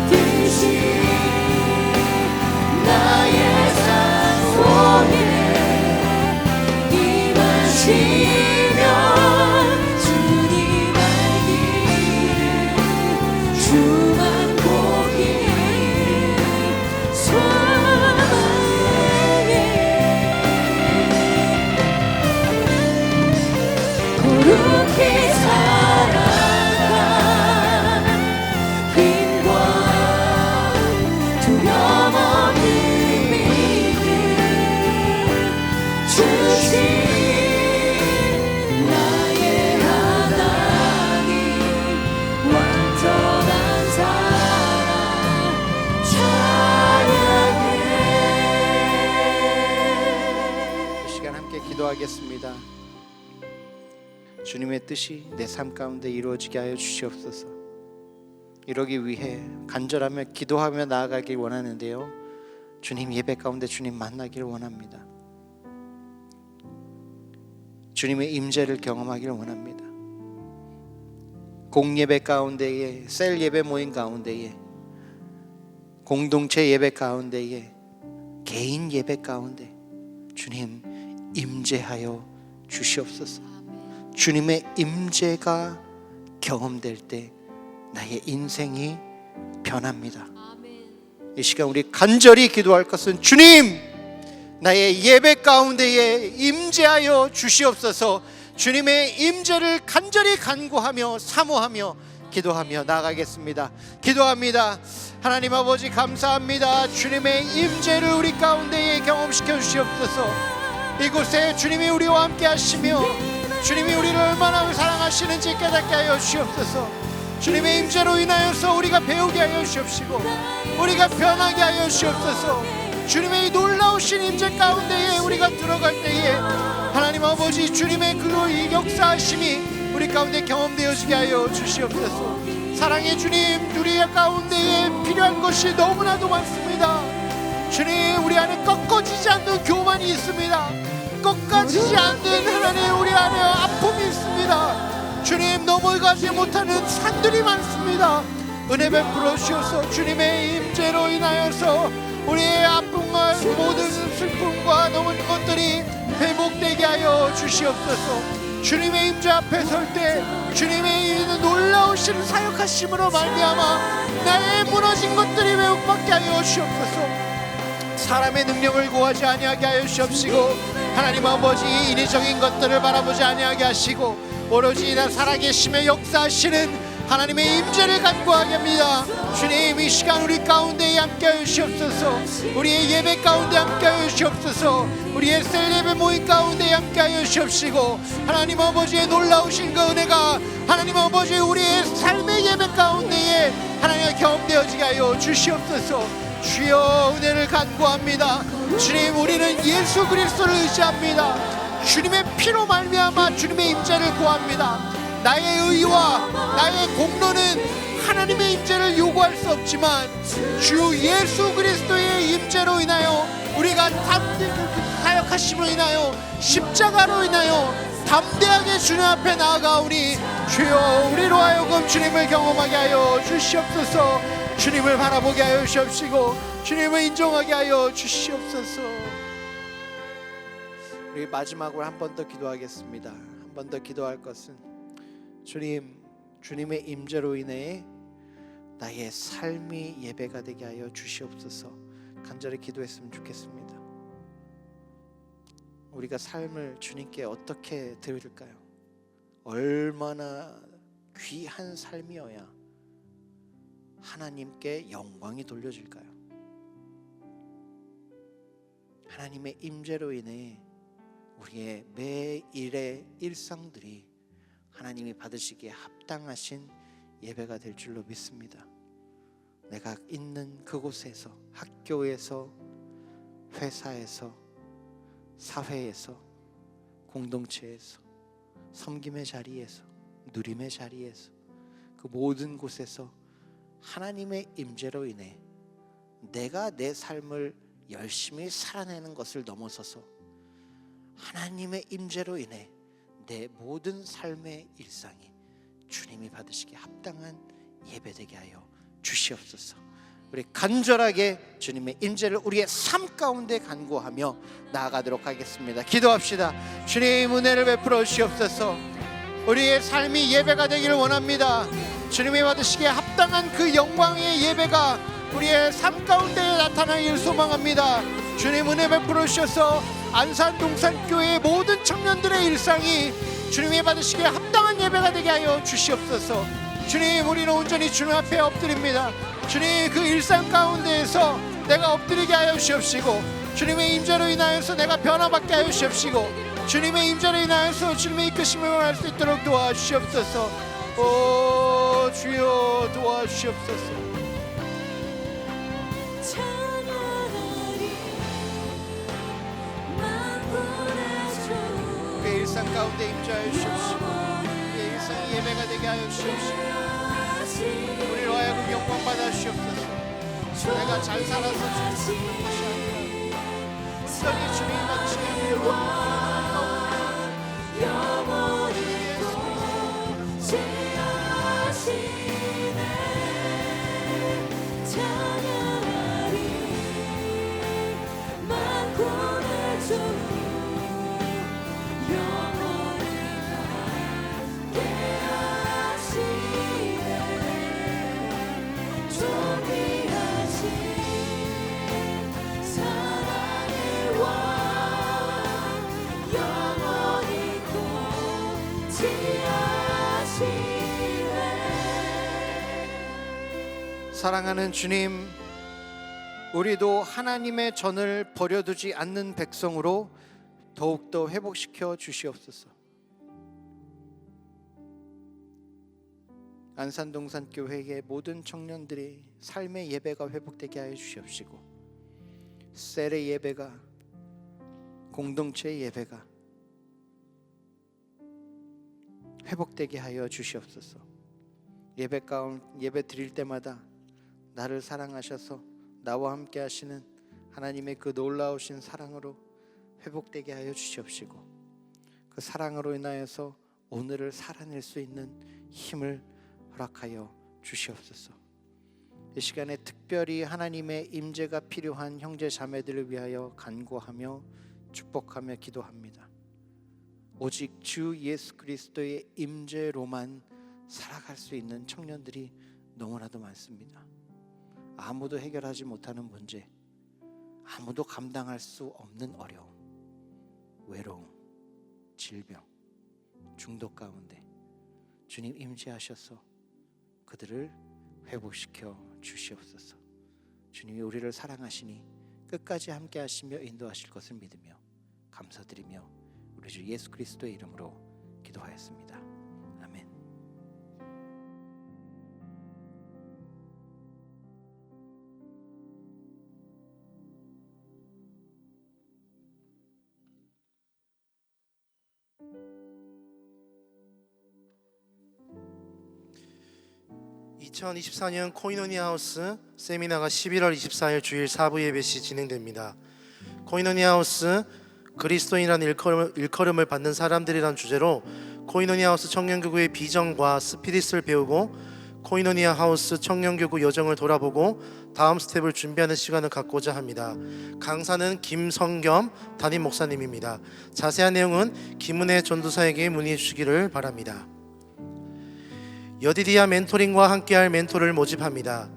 Speaker 2: 뜻이 나의 삶 속에 임하시면 주님 알기를 주만 보기를 소망해 거룩히 살아가 힘과 두려움 없는 믿음 주신 나의 하나님 완전한 사랑 찬양해
Speaker 6: 이 시간 함께 기도하겠습니다. 주님의 뜻이 내 삶 가운데 이루어지게 하여 주시옵소서. 이러기 위해 간절하며 기도하며 나아가길 원하는데요, 주님 예배 가운데 주님 만나기를 원합니다. 주님의 임재를 경험하기를 원합니다. 공예배 가운데에, 셀 예배 모임 가운데에, 공동체 예배 가운데에, 개인 예배 가운데 주님 임재하여 주시옵소서. 주님의 임재가 경험될 때 나의 인생이 변합니다. 이 시간 우리 간절히 기도할 것은 주님 나의 예배 가운데에 임재하여 주시옵소서. 주님의 임재를 간절히 간구하며 사모하며 기도하며 나아가겠습니다. 기도합니다. 하나님 아버지 감사합니다. 주님의 임재를 우리 가운데에 경험시켜 주시옵소서. 이곳에 주님이 우리와 함께 하시며 주님이 우리를 얼마나 사랑하시는지 깨닫게 하여 주시옵소서. 주님의 임재로 인하여서 우리가 배우게 하여 주시옵시고 우리가 변하게 하여 주시옵소서. 주님의 이 놀라우신 임재 가운데에 우리가 들어갈 때에 하나님 아버지 주님의 그 역사하심이 우리 가운데 경험되어지게 하여 주시옵소서. 사랑의 주님, 우리 가운데에 필요한 것이 너무나도 많습니다. 주님, 우리 안에 꺾어지지 않는 교만이 있습니다. 꺾어지지 않는 하나님 우리 안에 아픔이 있습니다. 주님, 넘어가지 못하는 산들이 많습니다. 은혜 베풀어 주셔서 주님의 임재로 인하여서 우리의 아픔과 모든 슬픔과 넘은 것들이 회복되게 하여 주시옵소서. 주님의 임재 앞에 설 때 주님의 이 놀라우신 사역하심으로 말미암아 나의 무너진 것들이 회복받게 하여 주시옵소서. 사람의 능력을 구하지 아니하게 하여 주시옵시고 하나님 아버지 인위적인 것들을 바라보지 아니하게 하시고 오로지 나 살아계심의 역사하시는 하나님의 임재를 간구하게 합니다. 주님, 이 시간 우리 가운데에 함께하여 주시옵소서. 우리의 예배 가운데 함께하여 주시옵소서. 우리의 셀 예배 모임 가운데 함께하여 주시옵시고 하나님 아버지의 놀라우신 그 은혜가 하나님 아버지 우리의 삶의 예배 가운데에 하나님 경험되어지게 하여 주시옵소서. 주여, 은혜를 간구합니다. 주님, 우리는 예수 그리스도를 의지합니다. 주님의 피로 말미암아 주님의 임재를 구합니다. 나의 의와 나의 공로는 하나님의 임재를 요구할 수 없지만 주 예수 그리스도의 임재로 인하여 우리가 사역하심으로 인하여 십자가로 인하여 담대하게 주님 앞에 나아가오니 주여, 우리로 하여금 주님을 경험하게 하여 주시옵소서. 주님을 바라보게 하여 주시옵시고 주님을 인정하게 하여 주시옵소서. 우리 마지막으로 한 번 더 기도하겠습니다. 한 번 더 기도할 것은 주님, 주님의 임재로 인해 나의 삶이 예배가 되게 하여 주시옵소서. 간절히 기도했으면 좋겠습니다. 우리가 삶을 주님께 어떻게 드릴까요? 얼마나 귀한 삶이어야 하나님께 영광이 돌려질까요? 하나님의 임재로 인해 우리의 매일의 일상들이 하나님이 받으시기에 합당하신 예배가 될 줄로 믿습니다. 내가 있는 그곳에서, 학교에서, 회사에서, 사회에서, 공동체에서, 섬김의 자리에서, 누림의 자리에서, 그 모든 곳에서 하나님의 임재로 인해 내가 내 삶을 열심히 살아내는 것을 넘어서서 하나님의 임재로 인해 내 모든 삶의 일상이 주님이 받으시기에 합당한 예배되게 하여 주시옵소서. 우리 간절하게 주님의 임재를 우리의 삶 가운데 간구하며 나아가도록 하겠습니다. 기도합시다. 주님 은혜를 베풀어 주시옵소서. 우리의 삶이 예배가 되기를 원합니다. 주님이 받으시기에 합당한 그 영광의 예배가 우리의 삶 가운데 나타나기를 소망합니다. 주님 은혜 베풀어 주셔서 안산동산교회의 모든 청년들의 일상이 주님이 받으시기에 합당한 예배가 되게 하여 주시옵소서. 주님, 우리는 온전히 주님 앞에 엎드립니다. 주님, 그 일상 가운데에서 내가 엎드리게 하여 주시옵시고, 주님의 임재로 인하여서 내가 변화받게 하여 주시옵시고, 주님의 임재로 인하여서 주님의 이끄심을 할 수 있도록 도와주시옵소서. 오 주여 도와주시옵소서. 우리의 일상 가운데 임재하여 주시옵시고, 우리의 일상이 예배가 되게 하여 주시옵시고, 우리로 하여금 영광 받아 주시옵소서. 내가 잘 살아서 주님 것이 아니라 온전히 주님이 받으시게 하여 사랑하는 주님, 우리도 하나님의 전을 버려두지 않는 백성으로 더욱더 회복시켜 주시옵소서. 안산동산교회의 모든 청년들이 삶의 예배가 회복되게 하여 주시옵시고, 셀의 예배가, 공동체의 예배가 회복되게 하여 주시옵소서. 예배 드릴 때마다 나를 사랑하셔서 나와 함께 하시는 하나님의 그 놀라우신 사랑으로 회복되게 하여 주시옵시고, 그 사랑으로 인하여서 오늘을 살아낼 수 있는 힘을 허락하여 주시옵소서. 이 시간에 특별히 하나님의 임재가 필요한 형제 자매들을 위하여 간구하며 축복하며 기도합니다. 오직 주 예수 그리스도의 임재로만 살아갈 수 있는 청년들이 너무나도 많습니다. 아무도 해결하지 못하는 문제, 아무도 감당할 수 없는 어려움, 외로움, 질병, 중독 가운데 주님 임재하셔서 그들을 회복시켜 주시옵소서. 주님이 우리를 사랑하시니 끝까지 함께 하시며 인도하실 것을 믿으며 감사드리며 우리 주 예수 그리스도의 이름으로 기도하였습니다. 아멘.
Speaker 7: (2024년) 코이노니아 하우스 세미나가 11월 24일 주일 4부 예배 시 진행됩니다. 코이노니아 하우스 그리스도인이라는 일컬음을 받는 사람들이란 주제로 코이노니아 하우스 청년교구의 비전과 스피릿을 배우고 코이노니아 하우스 청년교구 여정을 돌아보고 다음 스텝을 준비하는 시간을 갖고자 합니다. 강사는 김성겸 담임 목사님입니다. 자세한 내용은 김은혜 전도사에게 문의해 주시기를 바랍니다. 여디디아 멘토링과 함께할 멘토를 모집합니다.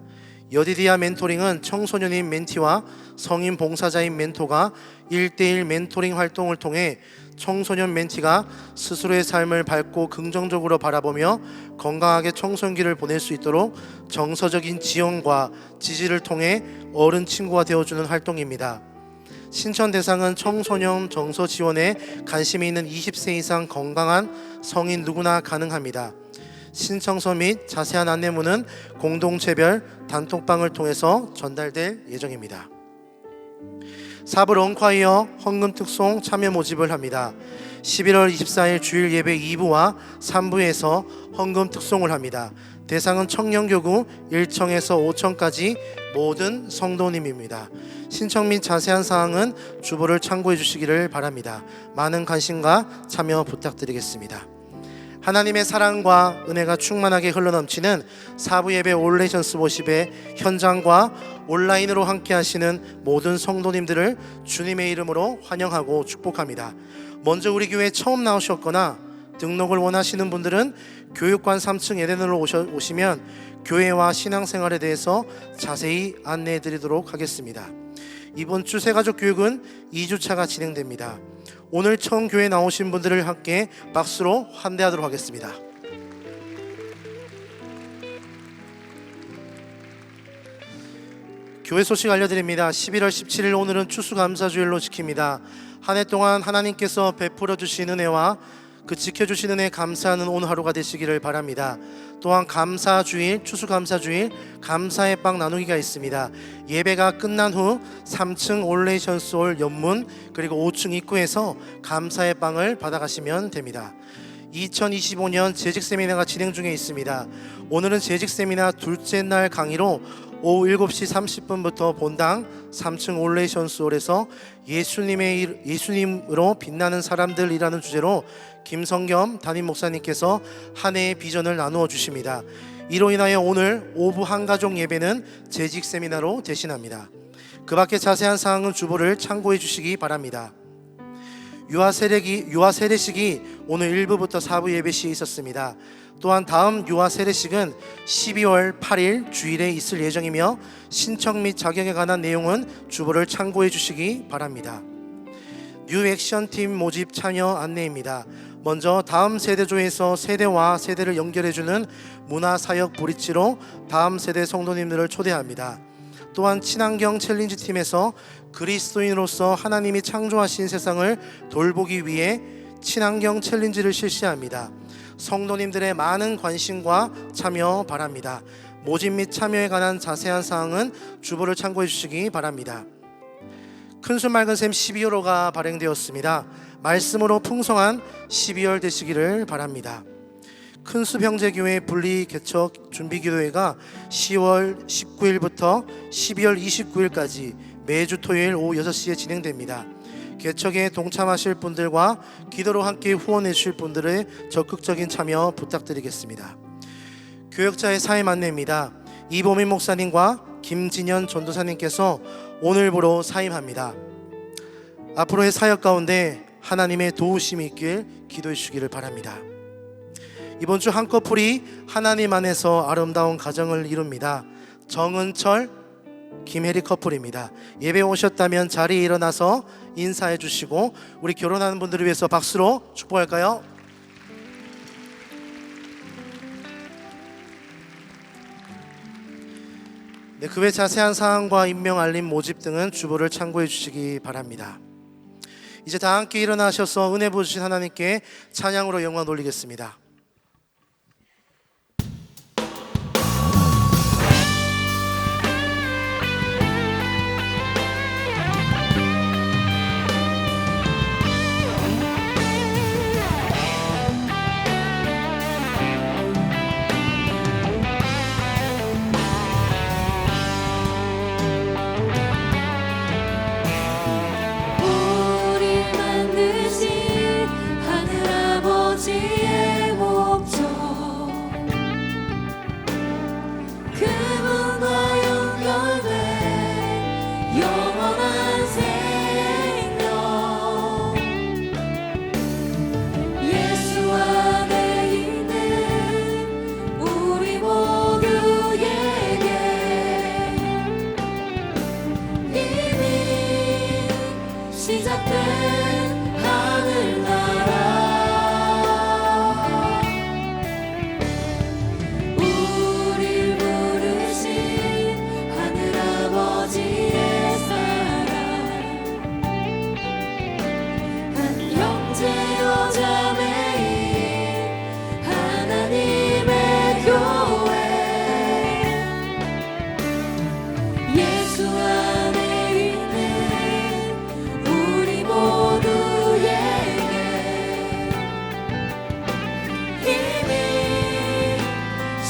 Speaker 7: 여디디아 멘토링은 청소년인 멘티와 성인 봉사자인 멘토가 1대1 멘토링 활동을 통해 청소년 멘티가 스스로의 삶을 밝고 긍정적으로 바라보며 건강하게 청소년기를 보낼 수 있도록 정서적인 지원과 지지를 통해 어른 친구가 되어주는 활동입니다. 신청 대상은 청소년 정서 지원에 관심이 있는 20세 이상 건강한 성인 누구나 가능합니다. 신청서 및 자세한 안내문은 공동체별 단톡방을 통해서 전달될 예정입니다. 사부 런콰이어 헌금 특송 참여 모집을 합니다. 11월 24일 주일 예배 2부와 3부에서 헌금 특송을 합니다. 대상은 청년교구 1청에서 5청까지 모든 성도님입니다. 신청 및 자세한 사항은 주보를 참고해 주시기를 바랍니다. 많은 관심과 참여 부탁드리겠습니다. 하나님의 사랑과 은혜가 충만하게 흘러넘치는 사부 예배 올레이션스 워십의 현장과 온라인으로 함께 하시는 모든 성도님들을 주님의 이름으로 환영하고 축복합니다. 먼저 우리 교회에 처음 나오셨거나 등록을 원하시는 분들은 교육관 3층 에덴으로 오시면 교회와 신앙생활에 대해서 자세히 안내해 드리도록 하겠습니다. 이번 주 새가족 교육은 2주차가 진행됩니다. 오늘 처음 교회 나오신 분들을 함께 박수로 환대하도록 하겠습니다. 교회 소식 알려드립니다. 11월 17일 오늘은 추수감사주일로 지킵니다. 한 해 동안 하나님께서 베풀어 주신 은혜와 그 지켜주신 은혜에 감사하는 오늘 하루가 되시기를 바랍니다. 또한 감사주일, 추수감사주일 감사의 빵 나누기가 있습니다. 예배가 끝난 후 3층 올레이션스홀 연문 그리고 5층 입구에서 감사의 빵을 받아가시면 됩니다. 2025년 재직 세미나가 진행 중에 있습니다. 오늘은 재직 세미나 둘째 날 강의로 오후 7시 30분부터 본당 3층 올레이션스홀에서 예수님으로 빛나는 사람들이라는 주제로 김성겸 담임 목사님께서 한 해의 비전을 나누어 주십니다. 이로 인하여 오늘 오후 한가족 예배는 재직 세미나로 대신합니다. 그 밖에 자세한 사항은 주보를 참고해 주시기 바랍니다. 유아 세례식이 오늘 1부부터 4부 예배 시에 있었습니다. 또한 다음 유아 세례식은 12월 8일 주일에 있을 예정이며 신청 및 자격에 관한 내용은 주보를 참고해 주시기 바랍니다. 뉴 액션팀 모집 참여 안내입니다. 먼저 다음 세대조에서 세대와 세대를 연결해주는 문화사역 브릿지로 다음 세대 성도님들을 초대합니다. 또한 친환경 챌린지 팀에서 그리스도인으로서 하나님이 창조하신 세상을 돌보기 위해 친환경 챌린지를 실시합니다. 성도님들의 많은 관심과 참여 바랍니다. 모집 및 참여에 관한 자세한 사항은 주보를 참고해 주시기 바랍니다. 큰수 맑은 샘 12월호가 발행되었습니다. 말씀으로 풍성한 12월 되시기를 바랍니다. 큰수 형제교회 분리 개척 준비기도회가 10월 19일부터 12월 29일까지 매주 토요일 오후 6시에 진행됩니다. 개척에 동참하실 분들과 기도로 함께 후원해 주실 분들의 적극적인 참여 부탁드리겠습니다. 교역자의 사임 안내입니다. 이보민 목사님과 김진현 전도사님께서 오늘부로 사임합니다. 앞으로의 사역 가운데 하나님의 도우심이 있길 기도해 주시기를 바랍니다. 이번 주 한 커플이 하나님 안에서 아름다운 가정을 이룹니다. 정은철, 김혜리 커플입니다. 예배 오셨다면 자리에 일어나서 인사해 주시고 우리 결혼하는 분들을 위해서 박수로 축복할까요? 네, 그 외 자세한 사항과 임명 알림 모집 등은 주보를 참고해 주시기 바랍니다. 이제 다 함께 일어나셔서 은혜 부어주신 하나님께 찬양으로 영광 돌리겠습니다.
Speaker 2: 우리 만드신 하늘 아버지의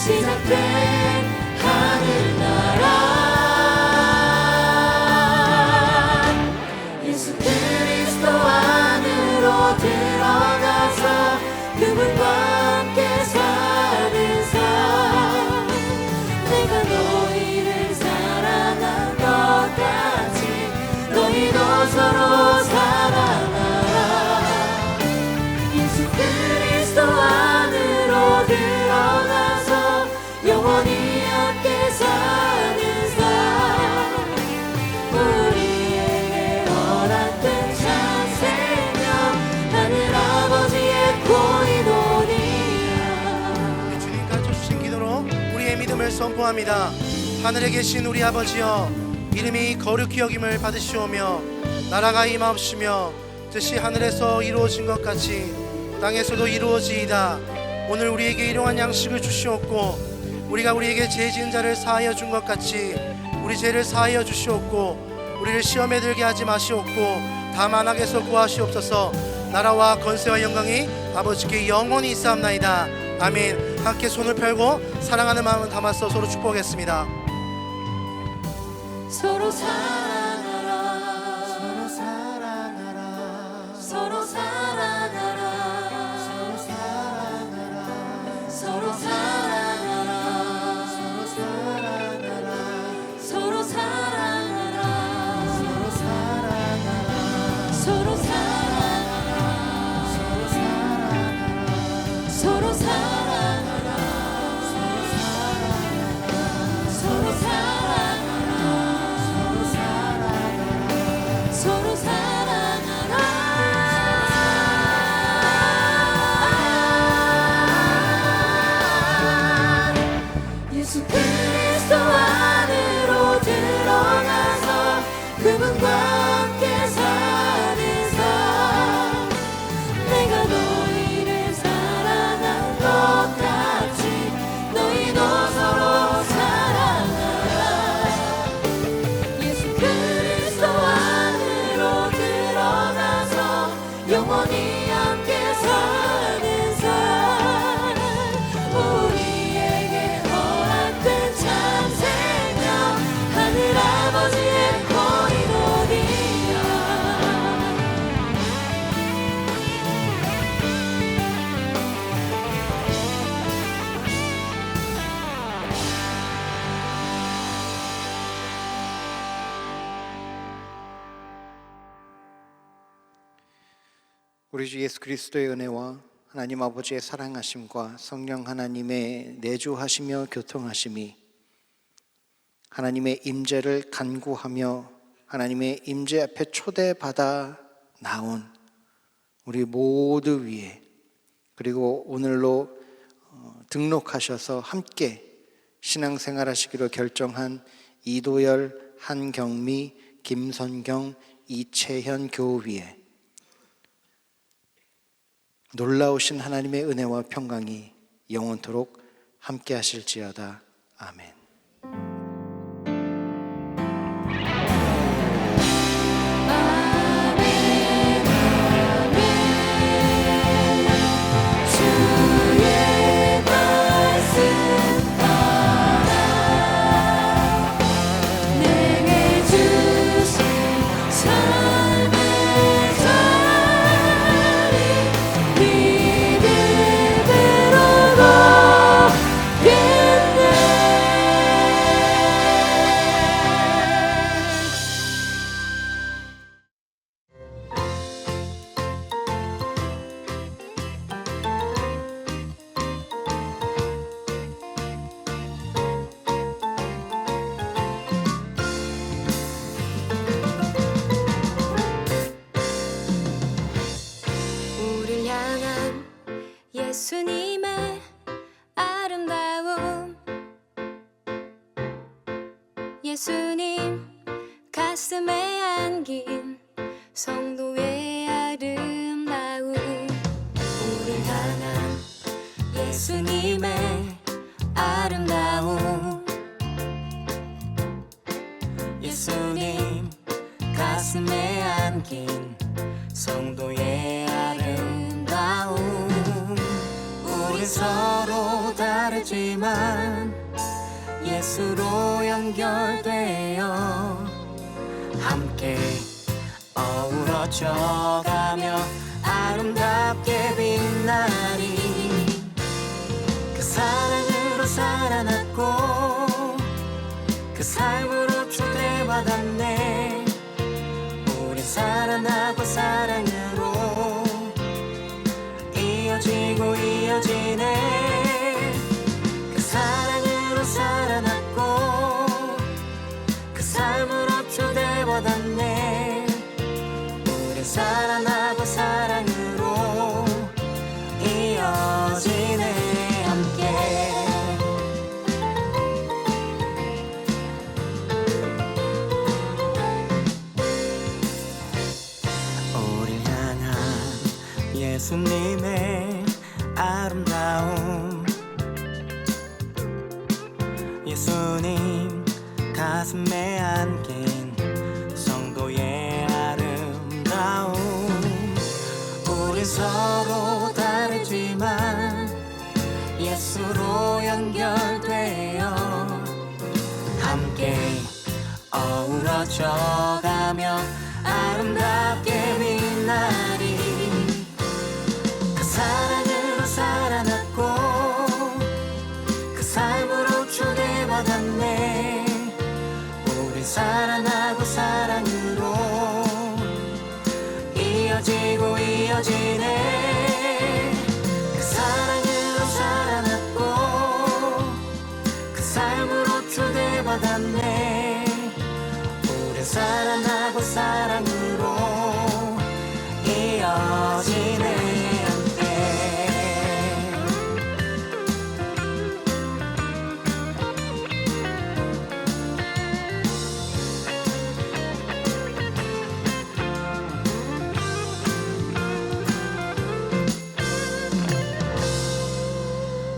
Speaker 2: 시작된 하늘나라 예수 그리스도 안으로 들어가서 그분과 함께 사는 삶 내가 너희를 사랑한 것 같이 너희도 서로 사랑하라 예수 그리스도 안으로 들어가서 영원히 함께 사는 삶 우리에게 허락된 참 생명 하늘 아버지의 고인오니라
Speaker 7: 주님 가르쳐주신 기도로 우리의 믿음을 선포합니다. 하늘에 계신 우리 아버지여 이름이 거룩히 여김을 받으시오며 나라가 임하옵시며 뜻이 하늘에서 이루어진 것 같이 땅에서도 이루어지이다. 오늘 우리에게 일용할 양식을 주시옵고 우리가 우리에게 죄 지은 자를 사하여 준 것 같이 우리 죄를 사하여 주시옵고 우리를 시험에 들게 하지 마시옵고 다만 악에서 구하시옵소서. 나라와 권세와 영광이 아버지께 영원히 있사옵나이다. 아멘. 함께 손을 펴고 사랑하는 마음을 담아서 서로 축복하겠습니다.
Speaker 2: 서로 사랑하라 서로 사랑하라 서로 사랑하라 서로 사랑하라 서로 사랑하라 서로 사랑하라 서로 사랑하라 서로 사랑하라 서로 사랑하라 서로 사랑하라 서로 사랑하라 예수 그리스도 안으로 들어가서 그분과 함께 사는 삶 내가 너희를 사랑한 것 같이 너희도 서로 사랑하라 예수 그리스도 안으로 들어가서 영원히 함께 사는 삶 우리에게 허락된 참 생명 하늘 아버지의 고인오니라
Speaker 6: 우리 주 예수 그리스도의 은혜와 하나님 아버지의 사랑하심과 성령 하나님의 내주하시며 교통하심이 하나님의 임재를 간구하며 하나님의 임재 앞에 초대받아 나온 우리 모두 위에 그리고 오늘로 등록하셔서 함께 신앙생활 하시기로 결정한 이도열, 한경미, 김선경, 이채현 교우 위에 놀라우신 하나님의 은혜와 평강이 영원토록 함께 하실지어다. 아멘.
Speaker 2: 주의 말씀 따라 내게 주신 삶의 자리 믿음으로 걷겠네 우릴 향한 예수님의 아름다움 예수님 가슴에 안긴 성도의 아름다움 우릴 향한 예수님의 아름다움 예수님 가슴에 안긴 성도의 아름다움 우리 서로 다를
Speaker 8: 다르지만 예수로 연결되어 함께 어우러져가며 아름답게 빛나리. 그 사랑으로 살아났고 그 삶으로 초대받았네. 우린 살아나고 사랑으로 이어지고 이어지네. 그 사랑으로 살아났고 그 삶으로 초대받았네. 우린 살아나고 사랑으로 이어지네. 함께 우릴 향한 예수님의 아름다움. 예수님 가슴에 안긴 성도의 아름다움. 우린 서로 다르지만 예수로 연결되어 함께 어우러져가며 아름답게 빛나리. 그 사랑으로 살아났고 그 삶으로 초대받았네. 우린 살아나고 사랑으로 이어지고 이어지네. 그 사랑으로 살아났고 그 삶으로 초대받았네. 우린 살아나고 사랑으로 이어지네.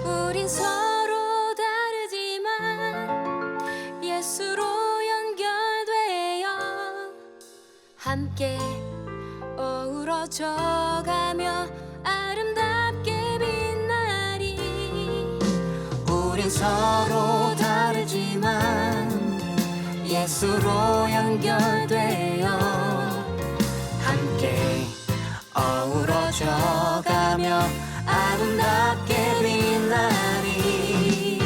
Speaker 2: 우린 서로 다르지만 예수로 연결되어 함께 어우러져가며 아름답게 빛나리.
Speaker 8: 우린 서로 다르지만 예수로 연결되어 함께 어우러져가며 아름답게 빛나리.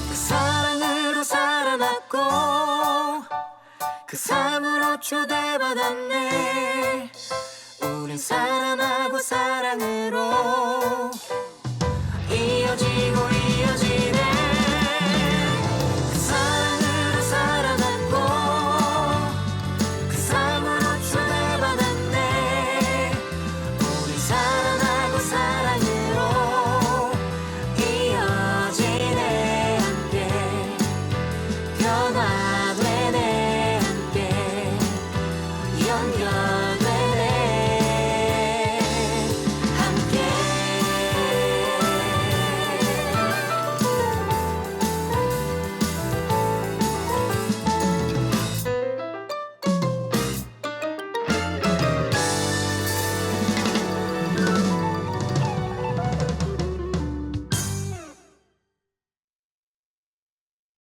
Speaker 8: 그 사랑으로 살아났고 그 삶으로 초대받았네. 우린 살아나고 사랑으로 이어지